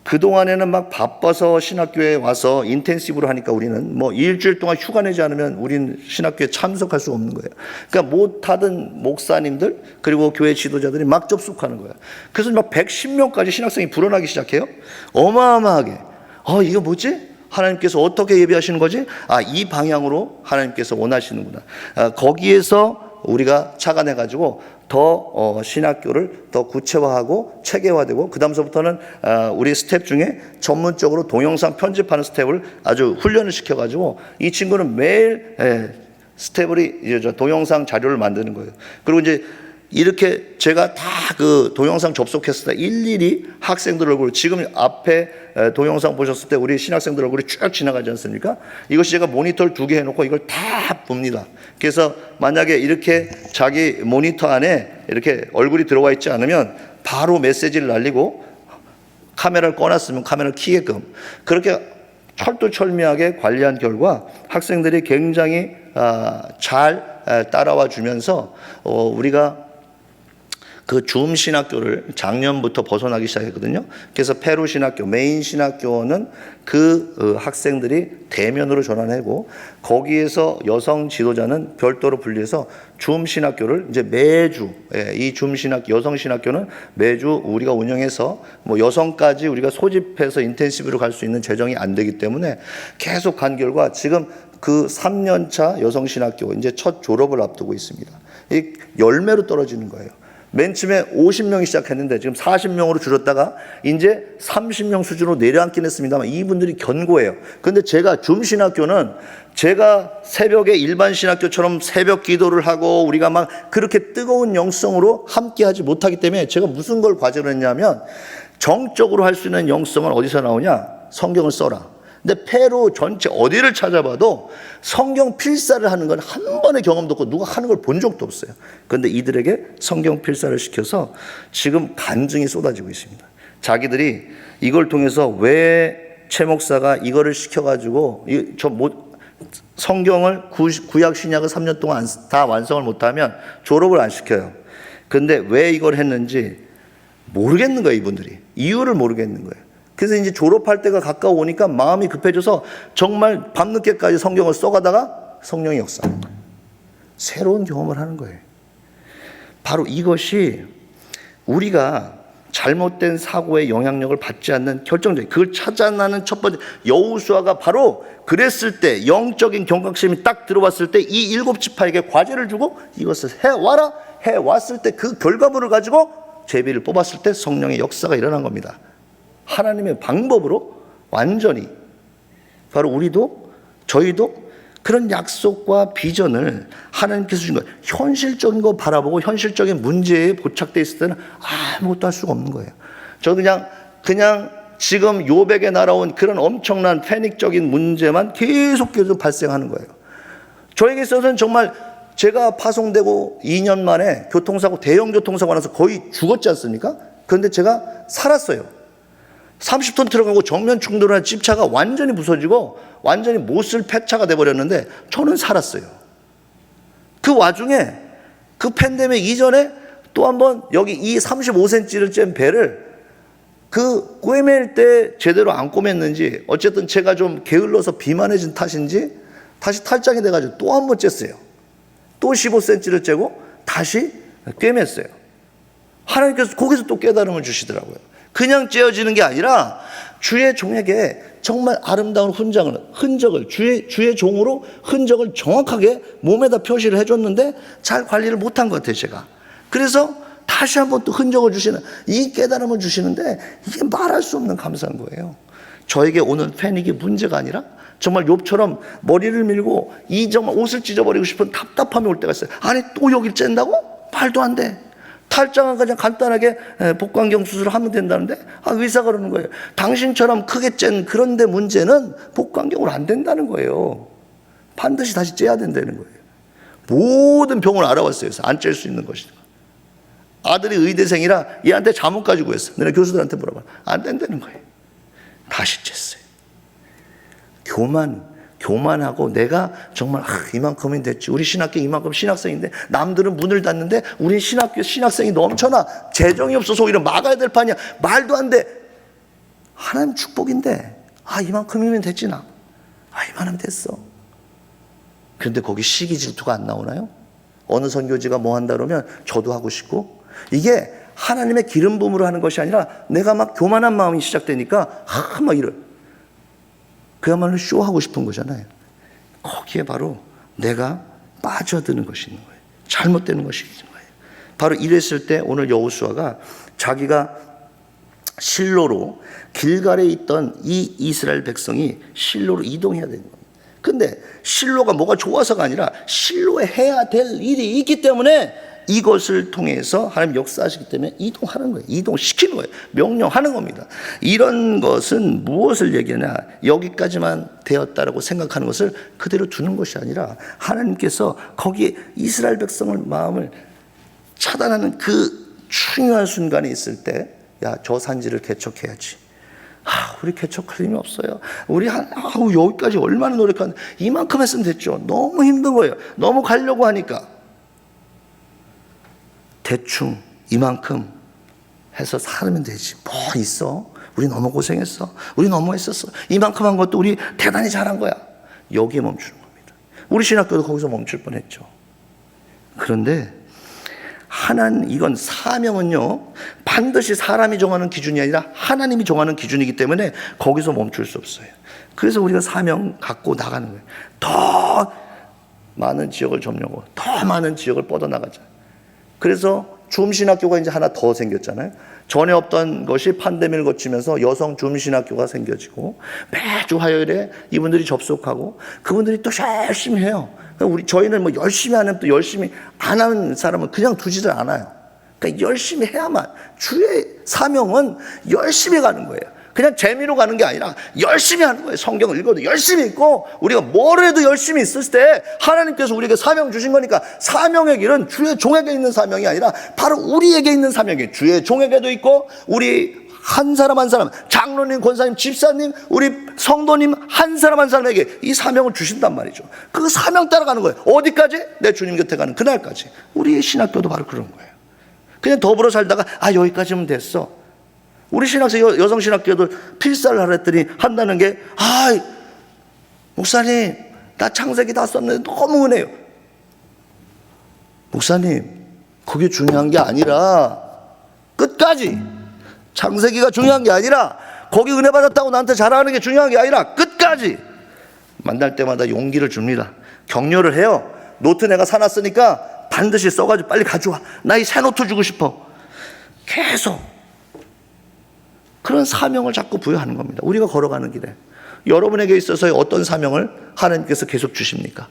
그동안에는 막 바빠서 신학교에 와서 인텐시브로 하니까 우리는 뭐 일주일 동안 휴가 내지 않으면 우린 신학교에 참석할 수 없는 거예요. 그러니까 못하던 목사님들 그리고 교회 지도자들이 막 접속하는 거예요. 그래서 막 110명까지 신학생이 불어나기 시작해요. 어마어마하게. 이거 뭐지? 하나님께서 어떻게 예배하시는 거지? 이 방향으로 하나님께서 원하시는구나. 거기에서 우리가 착안해가지고 더 신학교를 더 구체화하고 체계화되고 그 다음서부터는 우리 스텝 중에 전문적으로 동영상 편집하는 스텝을 아주 훈련을 시켜가지고 이 친구는 매일 스텝을 동영상 자료를 만드는 거예요. 그리고 이제 이렇게 제가 다 그 동영상 접속했을 때 일일이 학생들 얼굴 지금 앞에 동영상 보셨을 때 우리 신학생들 얼굴이 쭉 지나가지 않습니까? 이것이 제가 모니터를 2개 해놓고 이걸 다 봅니다. 그래서 만약에 이렇게 자기 모니터 안에 이렇게 얼굴이 들어와 있지 않으면 바로 메시지를 날리고 카메라를 꺼놨으면 카메라를 켜게끔 그렇게 철두철미하게 관리한 결과 학생들이 굉장히 잘 따라와 주면서 우리가 그 줌 신학교를 작년부터 벗어나기 시작했거든요. 그래서 페루 신학교, 메인 신학교는 그 학생들이 대면으로 전환하고 거기에서 여성 지도자는 별도로 분리해서 줌 신학교를 이제 매주 이 줌 신학 여성 신학교는 매주 우리가 운영해서 뭐 여성까지 우리가 소집해서 인텐시브로 갈 수 있는 재정이 안 되기 때문에 계속 간 결과 지금 그 3년차 여성 신학교 이제 첫 졸업을 앞두고 있습니다. 이 열매로 떨어지는 거예요. 맨 처음에 50명이 시작했는데 지금 40명으로 줄었다가 이제 30명 수준으로 내려앉긴 했습니다만 이분들이 견고해요. 그런데 제가 줌 신학교는 제가 새벽에 일반 신학교처럼 새벽 기도를 하고 우리가 막 그렇게 뜨거운 영성으로 함께 하지 못하기 때문에 제가 무슨 걸 과제로 했냐면 정적으로 할 수 있는 영성은 어디서 나오냐? 성경을 써라. 근데 페루 전체 어디를 찾아봐도 성경 필사를 하는 건 한 번의 경험도 없고 누가 하는 걸 본 적도 없어요. 그런데 이들에게 성경 필사를 시켜서 지금 간증이 쏟아지고 있습니다. 자기들이 이걸 통해서 왜 최 목사가 이거를 시켜가지고 성경을 구약 신약을 3년 동안 다 완성을 못하면 졸업을 안 시켜요. 그런데 왜 이걸 했는지 모르겠는 거예요, 이분들이. 이유를 모르겠는 거예요. 그래서 이제 졸업할 때가 가까워오니까 마음이 급해져서 정말 밤늦게까지 성경을 써가다가 성령이 역사하는 거예요. 새로운 경험을 하는 거예요. 바로 이것이 우리가 잘못된 사고의 영향력을 받지 않는 결정적인, 그걸 찾아나는 첫 번째, 여호수아가 바로 그랬을 때, 영적인 경각심이 딱 들어왔을 때 이 7지파에게 과제를 주고 이것을 해와라, 해왔을 때 그 결과물을 가지고 제비를 뽑았을 때 성령의 역사가 일어난 겁니다. 하나님의 방법으로 완전히. 바로 우리도, 저희도 그런 약속과 비전을 하나님께서 주신 거예요. 현실적인 거 바라보고 현실적인 문제에 고착되어 있을 때는 아무것도 할 수가 없는 거예요. 저 그냥 지금 요백에 날아온 그런 엄청난 패닉적인 문제만 계속 발생하는 거예요. 저에게 있어서는 정말 제가 파송되고 2년 만에 교통사고, 대형 교통사고 나서 거의 죽었지 않습니까? 그런데 제가 살았어요. 30톤 트럭하고 정면 충돌한 집차가 완전히 부서지고 완전히 못쓸 폐차가 돼버렸는데 저는 살았어요. 그 와중에 그 팬데믹 이전에 또 한번 여기 이 35cm를 짠 배를 그 꿰맬 때 제대로 안 꿰맸는지 어쨌든 제가 좀 게을러서 비만해진 탓인지 다시 탈장이 돼가지고 또 한 번 쬐어요. 또 15cm를 째고 다시 꿰맸어요. 하나님께서 거기서 또 깨달음을 주시더라고요. 그냥 째어지는 게 아니라 주의 종에게 정말 아름다운 흔적을 주의 종으로 흔적을 정확하게 몸에다 표시를 해줬는데 잘 관리를 못한 것 같아요, 제가. 그래서 다시 한번 또 흔적을 주시는 이 깨달음을 주시는데 이게 말할 수 없는 감사한 거예요. 저에게 오는 패닉이 문제가 아니라 정말 욥처럼 머리를 밀고 이 정말 옷을 찢어버리고 싶은 답답함이 올 때가 있어요. 아니 또 여길 짠다고? 말도 안 돼. 탈장은 그냥 간단하게 복강경 수술을 하면 된다는데 의사가 그러는 거예요. 당신처럼 크게 짠 그런데 문제는 복강경으로 안 된다는 거예요. 반드시 다시 째야 된다는 거예요. 모든 병을 알아봤어요. 그래서 안 짤 수 있는 것이다. 아들이 의대생이라 얘한테 자문까지 구했어. 내가 교수들한테 물어봐. 안 된다는 거예요. 다시 쬐어요. 교만하고 내가 정말 이만큼이 됐지. 우리 신학교 이만큼 신학생인데 남들은 문을 닫는데 우린 신학생이 넘쳐나. 재정이 없어서 오히려 막아야 될 판이야. 말도 안 돼. 하나님 축복인데 이만큼이면 됐지 나. 이만하면 됐어. 그런데 거기 시기 질투가 안 나오나요? 어느 선교지가 뭐 한다 그러면 저도 하고 싶고. 이게 하나님의 기름 부음으로 하는 것이 아니라 내가 막 교만한 마음이 시작되니까 막 이래. 그야말로 쇼하고 싶은 거잖아요. 거기에 바로 내가 빠져드는 것이 있는 거예요. 잘못되는 것이 있는 거예요. 바로 이랬을 때 오늘 여호수아가 자기가 실로로 길갈에 있던 이 이스라엘 백성이 실로로 이동해야 되는 겁니다. 근데 실로가 뭐가 좋아서가 아니라 실로에 해야 될 일이 있기 때문에 이것을 통해서 하나님 역사하시기 때문에 이동하는 거예요. 이동시키는 거예요. 명령하는 겁니다. 이런 것은 무엇을 얘기하냐? 여기까지만 되었다라고 생각하는 것을 그대로 두는 것이 아니라 하나님께서 거기에 이스라엘 백성을 마음을 차단하는 그 중요한 순간이 있을 때 저 산지를 개척해야지. 우리 개척할 힘이 없어요. 우리 여기까지 얼마나 노력하는데 이만큼 했으면 됐죠. 너무 힘든 거예요. 너무 가려고 하니까. 대충 이만큼 해서 살면 되지. 뭐 있어? 우리 너무 고생했어. 우리 너무 했었어. 이만큼 한 것도 우리 대단히 잘한 거야. 여기에 멈추는 겁니다. 우리 신학교도 거기서 멈출 뻔했죠. 그런데 이건 사명은요 반드시 사람이 정하는 기준이 아니라 하나님이 정하는 기준이기 때문에 거기서 멈출 수 없어요. 그래서 우리가 사명 갖고 나가는 거예요. 더 많은 지역을 점령하고 더 많은 지역을 뻗어나가자. 그래서 줌신학교가 이제 하나 더 생겼잖아요. 전에 없던 것이 팬데믹을 거치면서 여성 줌신학교가 생겨지고 매주 화요일에 이분들이 접속하고 그분들이 또 열심히 해요. 저희는 뭐 열심히 하면 또 열심히 안 하는 사람은 그냥 두지를 않아요. 그러니까 열심히 해야만. 주의 사명은 열심히 가는 거예요. 그냥 재미로 가는 게 아니라 열심히 하는 거예요. 성경을 읽어도 열심히 읽고 우리가 뭘 해도 열심히 있을 때 하나님께서 우리에게 사명 주신 거니까 사명의 길은 주의 종에게 있는 사명이 아니라 바로 우리에게 있는 사명이에요. 주의 종에게도 있고 우리 한 사람 한 사람, 장로님, 권사님, 집사님, 우리 성도님 한 사람 한 사람에게 이 사명을 주신단 말이죠. 그 사명 따라가는 거예요. 어디까지? 내 주님 곁에 가는 그날까지. 우리의 신학교도 바로 그런 거예요. 그냥 더불어 살다가 여기까지면 됐어. 우리 신학생 여성 신학교도 필사를 하라 했더니 한다는 게 목사님 나 창세기 다 썼는데 너무 은혜요. 목사님 그게 중요한 게 아니라 끝까지 창세기가 중요한 게 아니라 거기 은혜 받았다고 나한테 자랑하는 게 중요한 게 아니라 끝까지 만날 때마다 용기를 줍니다. 격려를 해요. 노트 내가 사놨으니까 반드시 써가지고 빨리 가져와. 나 이 새 노트 주고 싶어. 계속 그런 사명을 자꾸 부여하는 겁니다. 우리가 걸어가는 길에 여러분에게 있어서의 어떤 사명을 하나님께서 계속 주십니까?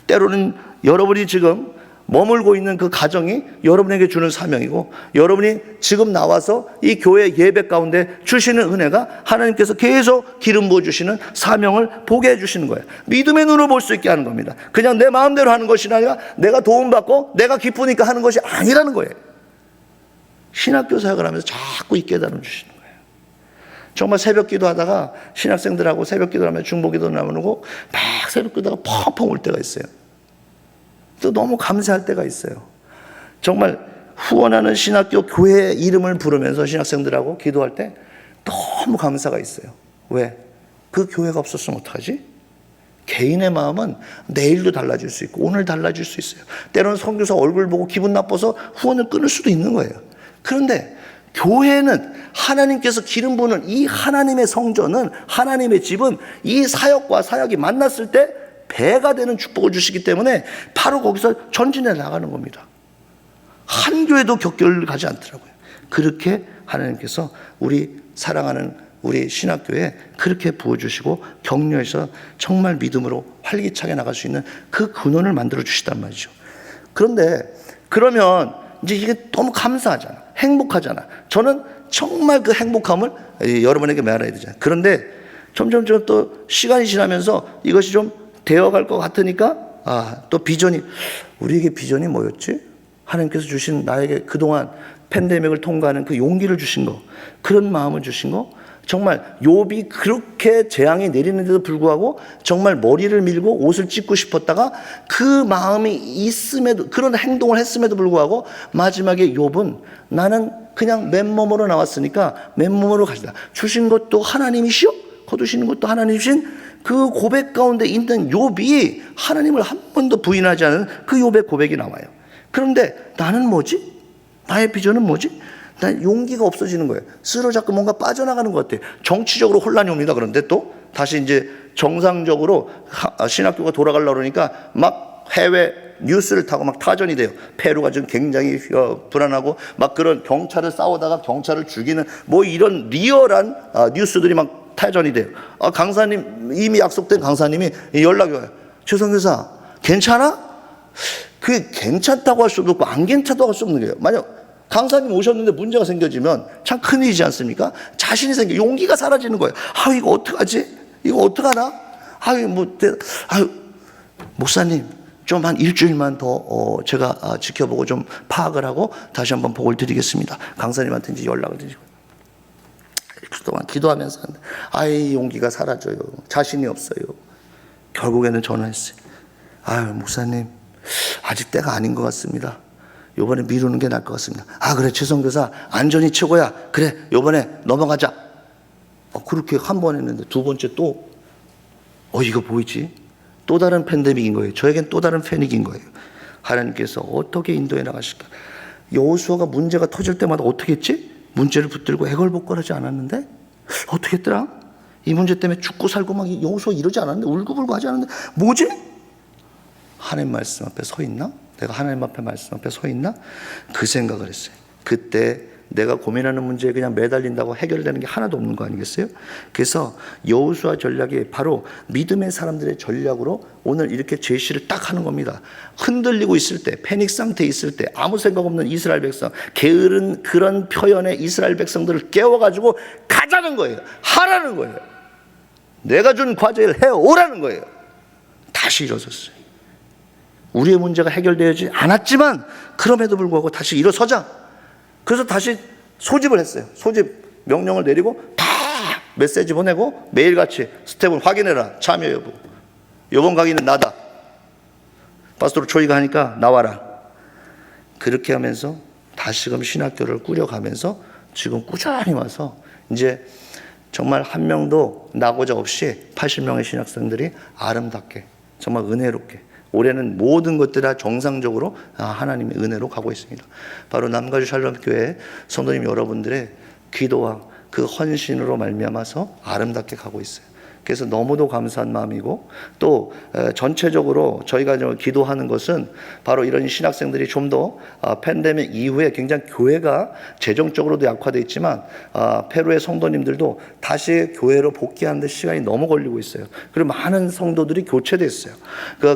때로는 여러분이 지금 머물고 있는 그 가정이 여러분에게 주는 사명이고, 여러분이 지금 나와서 이 교회 예배 가운데 주시는 은혜가 하나님께서 계속 기름 부어주시는 사명을 보게 해주시는 거예요. 믿음의 눈으로 볼 수 있게 하는 겁니다. 그냥 내 마음대로 하는 것이 아니라 내가 도움받고 내가 기쁘니까 하는 것이 아니라는 거예요. 신학교 사역을 하면서 자꾸 이 깨달음 주시는 거예요. 정말 새벽 기도하다가 신학생들하고 새벽 기도하면 중보기도 나누고 막 새벽 기도가 펑펑 올 때가 있어요. 또 너무 감사할 때가 있어요. 정말 후원하는 신학교 교회 이름을 부르면서 신학생들하고 기도할 때 너무 감사가 있어요. 왜? 그 교회가 없었으면 어떡하지? 개인의 마음은 내일도 달라질 수 있고 오늘 달라질 수 있어요. 때로는 선교사 얼굴 보고 기분 나빠서 후원을 끊을 수도 있는 거예요. 그런데 교회는 하나님께서 기름 부는 이 하나님의 성전은, 하나님의 집은 이 사역과 사역이 만났을 때 배가 되는 축복을 주시기 때문에 바로 거기서 전진해 나가는 겁니다. 한 교회도 격결을 가지 않더라고요. 그렇게 하나님께서 우리 사랑하는 우리 신학교에 그렇게 부어주시고 격려해서 정말 믿음으로 활기차게 나갈 수 있는 그 근원을 만들어 주시단 말이죠. 그런데 그러면 이제 이게 너무 감사하잖아. 행복하잖아. 저는 정말 그 행복함을 여러분에게 말해야 되잖아요. 그런데 점점 또 시간이 지나면서 이것이 좀 되어갈 것 같으니까 또 비전이, 우리에게 비전이 뭐였지? 하나님께서 주신 나에게 그동안 팬데믹을 통과하는 그 용기를 주신 거, 그런 마음을 주신 거, 정말 욥이 그렇게 재앙이 내리는데도 불구하고 정말 머리를 밀고 옷을 찢고 싶었다가 그 마음이 있음에도, 그런 행동을 했음에도 불구하고 마지막에 욥은 나는 그냥 맨몸으로 나왔으니까 맨몸으로 가시다. 주신 것도 하나님이시오, 거두시는 것도 하나님이신 그 고백 가운데 있는 욥이 하나님을 한 번도 부인하지 않은 그 욥의 고백이 나와요. 그런데 나는 뭐지? 나의 비전은 뭐지? 난 용기가 없어지는 거예요. 스스로 자꾸 뭔가 빠져나가는 것 같아요. 정치적으로 혼란이 옵니다. 그런데 또 다시 이제 정상적으로 신학교가 돌아가려고 그러니까 막 해외 뉴스를 타고 막 타전이 돼요. 페루가 지금 굉장히 불안하고 막 그런 경찰을 싸우다가 경찰을 죽이는 뭐 이런 리얼한 뉴스들이 막 타전이 돼요. 강사님, 이미 약속된 강사님이 연락이 와요. 최성교사 괜찮아? 그게 괜찮다고 할 수도 없고 안 괜찮다고 할 수 없는 거예요. 만약 강사님 오셨는데 문제가 생겨지면 참 큰일이지 않습니까? 자신이 생겨 용기가 사라지는 거예요. 이거 어떡하지? 이거 어떡하나? 목사님 좀 한 일주일만 더 제가 지켜보고 좀 파악을 하고 다시 한번 보고를 드리겠습니다. 강사님한테 이제 연락을 드리고 그동안 기도하면서 용기가 사라져요. 자신이 없어요. 결국에는 전화했어요. 목사님 아직 때가 아닌 것 같습니다. 요번에 미루는 게 나을 것 같습니다. 그래 최성교사 안전이 최고야. 그래 요번에 넘어가자. 그렇게 한 번 했는데 두 번째 또 이거 보이지? 또 다른 팬데믹인 거예요. 저에겐 또 다른 패닉인 거예요. 하나님께서 어떻게 인도해 나가실까? 여호수아가 문제가 터질 때마다 어떻게 했지? 문제를 붙들고 애걸복걸하지 않았는데 어떻게 했더라? 이 문제 때문에 죽고 살고 막 여호수아 이러지 않았는데 울고불고 하지 않았는데 뭐지? 하나님 말씀 앞에 서 있나? 내가 하나님 앞에 말씀 앞에 서 있나? 그 생각을 했어요. 그때 내가 고민하는 문제에 그냥 매달린다고 해결되는 게 하나도 없는 거 아니겠어요? 그래서 여호수아 전략이 바로 믿음의 사람들의 전략으로 오늘 이렇게 제시를 딱 하는 겁니다. 흔들리고 있을 때, 패닉 상태에 있을 때, 아무 생각 없는 이스라엘 백성, 게으른 그런 표현의 이스라엘 백성들을 깨워가지고 가자는 거예요. 하라는 거예요. 내가 준 과제를 해오라는 거예요. 다시 일어섰어요. 우리의 문제가 해결되지 않았지만 그럼에도 불구하고 다시 일어서자. 그래서 다시 소집을 했어요. 소집 명령을 내리고 다 메시지 보내고 매일같이 스텝을 확인해라. 참여 여부. 이번 강의는 나다. 파스토로 초이가 하니까 나와라. 그렇게 하면서 다시금 신학교를 꾸려가면서 지금 꾸준히 와서 이제 정말 한 명도 나고자 없이 80명의 신학생들이 아름답게 정말 은혜롭게 올해는 모든 것들이 다 정상적으로 하나님의 은혜로 가고 있습니다. 바로 남가주 샬롬교회 성도님 여러분들의 기도와 그 헌신으로 말미암아서 아름답게 가고 있어요. 그래서 너무도 감사한 마음이고 또 전체적으로 저희가 기도하는 것은 바로 이런 신학생들이 좀 더 팬데믹 이후에 굉장히 교회가 재정적으로도 약화되어 있지만 페루의 성도님들도 다시 교회로 복귀하는 데 시간이 너무 걸리고 있어요. 그리고 많은 성도들이 교체됐어요.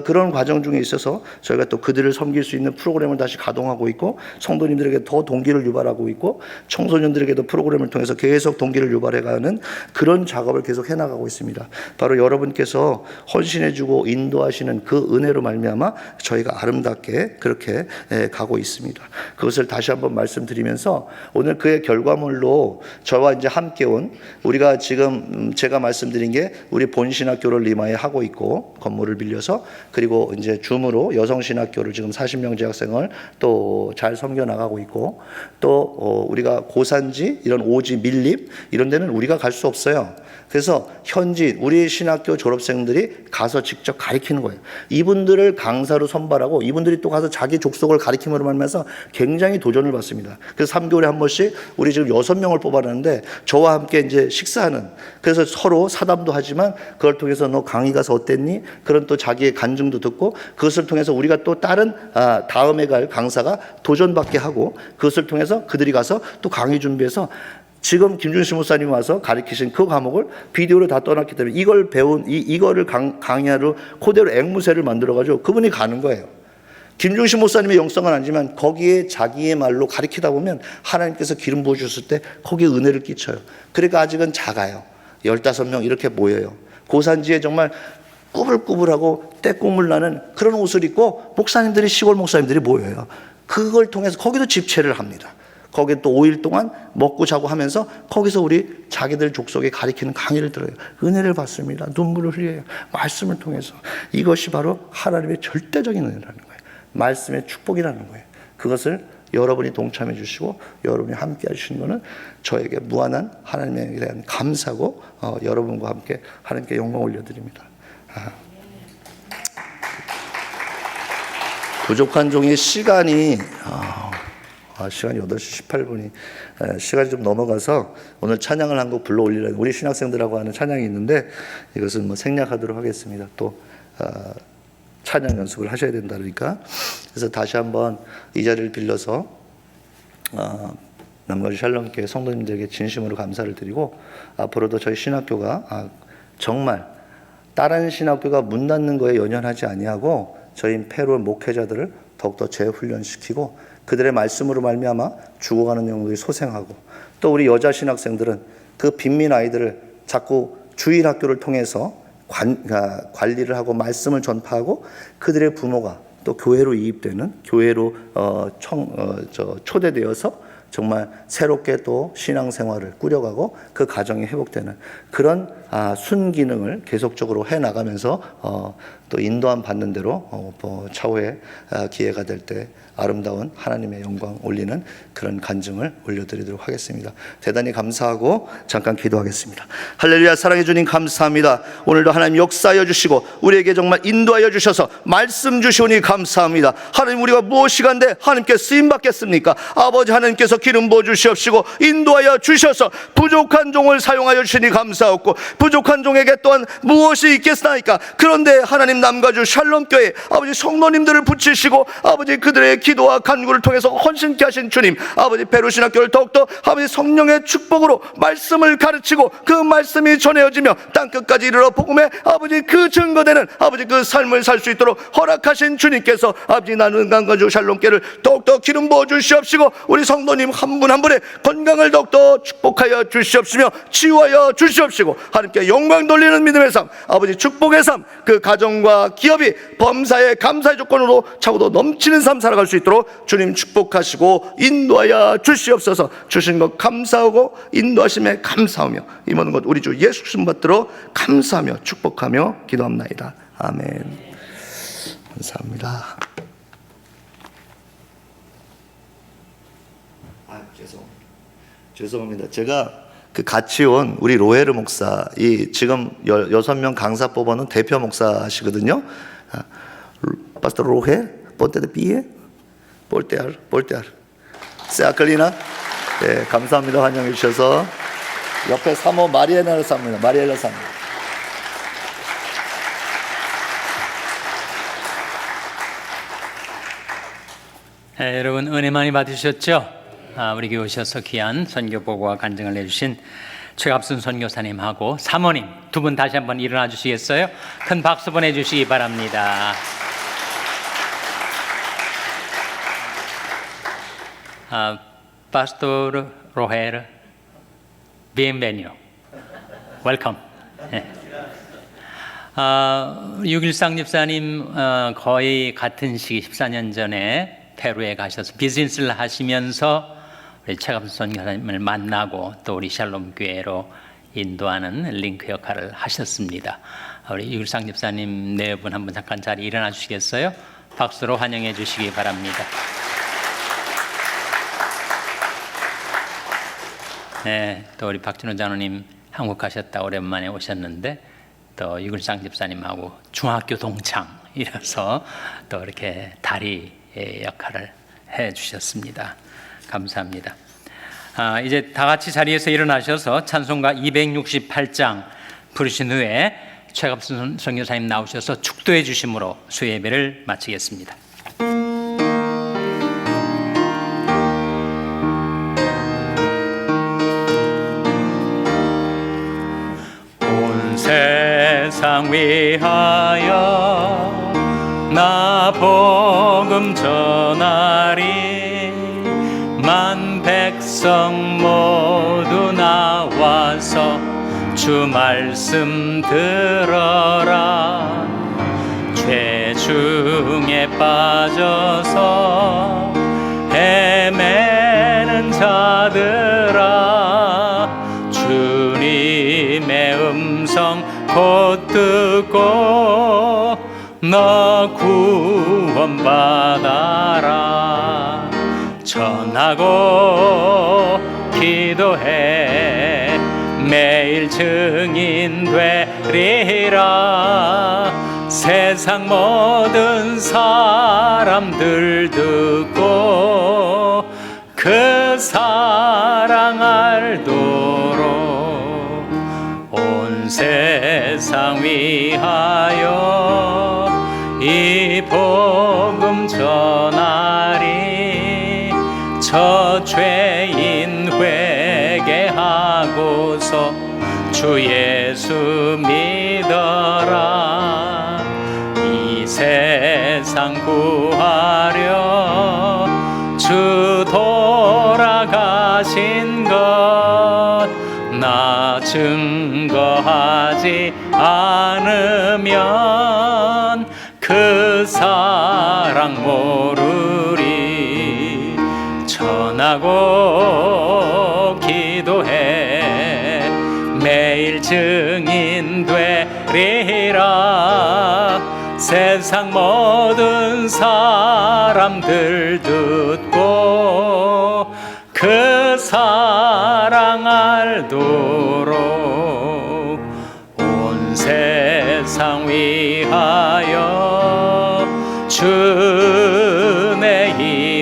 그런 과정 중에 있어서 저희가 또 그들을 섬길 수 있는 프로그램을 다시 가동하고 있고 성도님들에게 더 동기를 유발하고 있고 청소년들에게도 프로그램을 통해서 계속 동기를 유발해가는 그런 작업을 계속 해나가고 있습니다. 바로 여러분께서 헌신해주고 인도하시는 그 은혜로 말미암아 저희가 아름답게 그렇게 가고 있습니다. 그것을 다시 한번 말씀드리면서 오늘 그의 결과물로 저와 이제 함께 온 우리가 지금 제가 말씀드린 게 우리 본신학교를 리마에 하고 있고 건물을 빌려서 그리고 이제 줌으로 여성신학교를 지금 40명 재학생을 또 잘 섬겨 나가고 있고 또 우리가 고산지 이런 오지 밀립 이런 데는 우리가 갈 수 없어요. 그래서 현지 우리 신학교 졸업생들이 가서 직접 가르치는 거예요. 이분들을 강사로 선발하고 이분들이 또 가서 자기 족속을 가르침으로 말면서 굉장히 도전을 받습니다. 그래서 3개월에 한 번씩 우리 지금 6명을 뽑아놨는데 저와 함께 이제 식사하는 그래서 서로 사담도 하지만 그걸 통해서 너 강의 가서 어땠니? 그런 또 자기의 간증도 듣고 그것을 통해서 우리가 또 다른 다음에 갈 강사가 도전받게 하고 그것을 통해서 그들이 가서 또 강의 준비해서 지금 김준신 목사님이 와서 가르치신 그 과목을 비디오로 다 떠났기 때문에 이걸 배운 이거를 강의하러 그대로 앵무새를 만들어가지고 그분이 가는 거예요. 김준신 목사님의 영성은 아니지만 거기에 자기의 말로 가르치다 보면 하나님께서 기름 부어주셨을 때 거기에 은혜를 끼쳐요. 그러니까 아직은 작아요. 15명 이렇게 모여요. 고산지에 정말 꾸불꾸불하고 때국물 나는 그런 옷을 입고 목사님들이 시골 목사님들이 모여요. 그걸 통해서 거기도 집회를 합니다. 거기에 또 5일 동안 먹고 자고 하면서 거기서 우리 자기들 족속에 가리키는 강의를 들어요. 은혜를 받습니다. 눈물을 흘려요. 말씀을 통해서. 이것이 바로 하나님의 절대적인 은혜라는 거예요. 말씀의 축복이라는 거예요. 그것을 여러분이 동참해 주시고 여러분이 함께 해주시는 것은 저에게 무한한 하나님에 대한 감사고 여러분과 함께 하나님께 영광 올려드립니다. 부족한 종의 시간이 8시 18분이 시간이 좀 넘어가서 오늘 찬양을 한 곡 불러 올리려는 우리 신학생들하고 하는 찬양이 있는데 이것은 뭐 생략하도록 하겠습니다. 또 찬양 연습을 하셔야 된다 그러니까 그래서 다시 한번 이 자리를 빌려서 남가주 샬롬교회 성도님들에게 진심으로 감사를 드리고 앞으로도 저희 신학교가 정말 다른 신학교가 문 닫는 거에 연연하지 아니하고 저희 페루 목회자들을 더욱더 재훈련시키고 그들의 말씀으로 말미암아 죽어가는 영혼들이 소생하고 또 우리 여자 신학생들은 그 빈민 아이들을 자꾸 주일 학교를 통해서 관리를 하고 말씀을 전파하고 그들의 부모가 또 교회로 이입되는 교회로 초대되어서 정말 새롭게 또 신앙생활을 꾸려가고 그 가정이 회복되는 그런 순기능을 계속적으로 해나가면서 또 인도함 받는 대로 차후에 기회가 될 때 아름다운 하나님의 영광 올리는 그런 간증을 올려드리도록 하겠습니다. 대단히 감사하고 잠깐 기도하겠습니다. 할렐루야. 사랑해 주님 감사합니다. 오늘도 하나님 역사하여 주시고 우리에게 정말 인도하여 주셔서 말씀 주시오니 감사합니다. 하나님 우리가 무엇이 간데 하나님께 쓰임 받겠습니까? 아버지 하나님께서 기름 부어 주시옵시고 인도하여 주셔서 부족한 종을 사용하여 주시니 감사하고 부족한 종에게 또한 무엇이 있겠나이까? 그런데 하나님 남가주 샬롬교회 아버지 성도님들을 붙이시고 아버지 그들의 기도와 간구를 통해서 헌신케 하신 주님 아버지 페루신학교를 더욱더 아버지 성령의 축복으로 말씀을 가르치고 그 말씀이 전해지며 땅끝까지 이르러 복음의 아버지 그 증거되는 아버지 그 삶을 살 수 있도록 허락하신 주님께서 아버지 나는 남가주 샬롬교회를 더욱더 기름 부어 주시옵시고 우리 성도님 한 분 한 분의 건강을 더욱더 축복하여 주시옵시며 치유하여 주시옵시고 하나님께 영광 돌리는 믿음의 삶 아버지 축복의 삶 그 가정과 기업이 범사의 감사의 조건으로 차고도 넘치는 삶 살아갈 수 있도록 주님 축복하시고 인도하여 주시옵소서. 주신 것 감사하고 인도하심에 감사하며 이 모든 것 우리 주 예수 그리스도 받들어 감사하며 축복하며 기도합나이다. 아멘. 감사합니다. 죄송합니다. 제가 그 같이 온 우리 로헤르 목사, 이 지금 6명 강사 뽑아놓은 대표 목사시거든요. 파스터 로헤, 본테 데 피에, 볼테알, 세아클리나. 네, 감사합니다. 환영해 주셔서. 옆에 사모 마리엘라 사모입니다. 마리엘라 사모. 네, 여러분 은혜 많이 받으셨죠? 우리 교회 오셔서 귀한 선교 보고와 간증을 해주신 최갑순 선교사님하고 사모님 두 분 다시 한번 일어나 주시겠어요? 큰 박수 보내주시기 바랍니다. Pastor Roger, bienvenido. Welcome. 613 집사님 거의 같은 시기 14년 전에 페루에 가셔서 비즈니스를 하시면서 우리 최갑순 선교사님을 만나고 또 우리 샬롬 교회로 인도하는 링크 역할을 하셨습니다. 우리 613 집사님 네 분 한번 잠깐 자리 일어나 주시겠어요? 박수로 환영해 주시기 바랍니다. 네, 또 우리 박진호 장로님 한국 가셨다 오랜만에 오셨는데 또 유글상 집사님하고 중학교 동창이라서 또 이렇게 다리의 역할을 해주셨습니다. 감사합니다. 이제 다 같이 자리에서 일어나셔서 찬송가 268장 부르신 후에 최갑순 선교사님 나오셔서 축도해 주심으로 수요 예배를 마치겠습니다. 세상 위하여 나 복음 전하리 만 백성 모두 나와서 주 말씀 들어라 죄 중에 빠져서 헤매는 자들아 주님의 음성 곧 듣고 너 구원받아라 전하고 기도해 매일 증인 되리라 세상 모든 사람들 듣고 그 사랑 알도록 온 세상 위하여 이 복음 전하리 저 죄인 회개하고서 주 예수 믿어라 이 세상 구하려 주 돌아가신 것 나 증거하지 않으면 그 사랑 모르리 전하고 기도해 매일 증인 되리라 세상 모든 사람들 듣고 그 사랑 알도록 온 세상 위하여 주내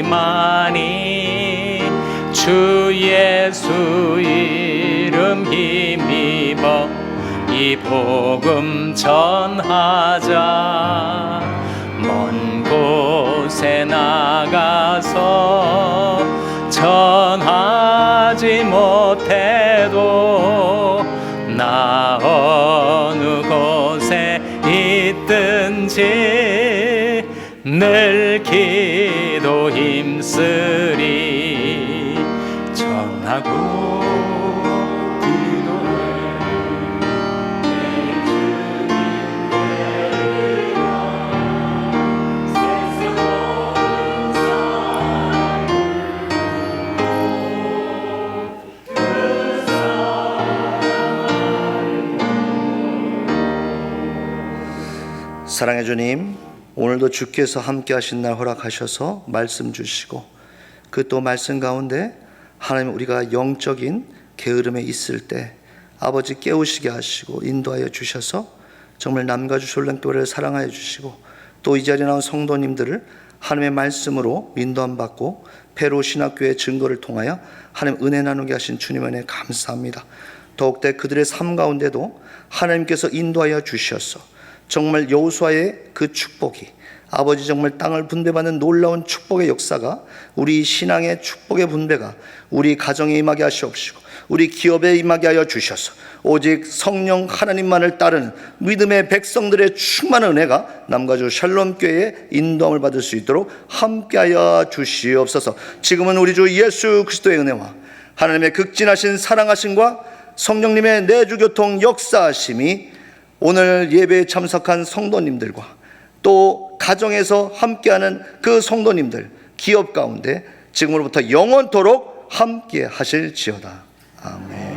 힘하니 주 예수 이름 힘입어 이 복음 전하자 먼 곳에 나가서 전하지 못해도 나 어느 곳에 있든지 늘 기도 힘쓰리 전하고 사랑해 주님, 오늘도 주께서 함께 하신 날 허락하셔서 말씀 주시고 그 또 말씀 가운데 하나님, 우리가 영적인 게으름에 있을 때 아버지 깨우시게 하시고 인도하여 주셔서 정말 남가주 솔렘교회를 사랑하여 주시고 또 이 자리에 나온 성도님들을 하나님의 말씀으로 인도함 받고 페루 신학교의 증거를 통하여 하나님 은혜 나누게 하신 주님 은혜 감사합니다. 더욱더 그들의 삶 가운데도 하나님께서 인도하여 주셔서 정말 여호수아의 그 축복이 아버지 정말 땅을 분배받는 놀라운 축복의 역사가 우리 신앙의 축복의 분배가 우리 가정에 임하게 하시옵시고 우리 기업에 임하게 하여 주셔서 오직 성령 하나님만을 따르는 믿음의 백성들의 충만한 은혜가 남가주 샬롬교회의 인도함을 받을 수 있도록 함께하여 주시옵소서. 지금은 우리 주 예수 그리스도의 은혜와 하나님의 극진하신 사랑하심과 성령님의 내주교통 역사하심이 오늘 예배에 참석한 성도님들과 또 가정에서 함께하는 그 성도님들, 기업 가운데 지금으로부터 영원토록 함께 하실지어다. 아멘.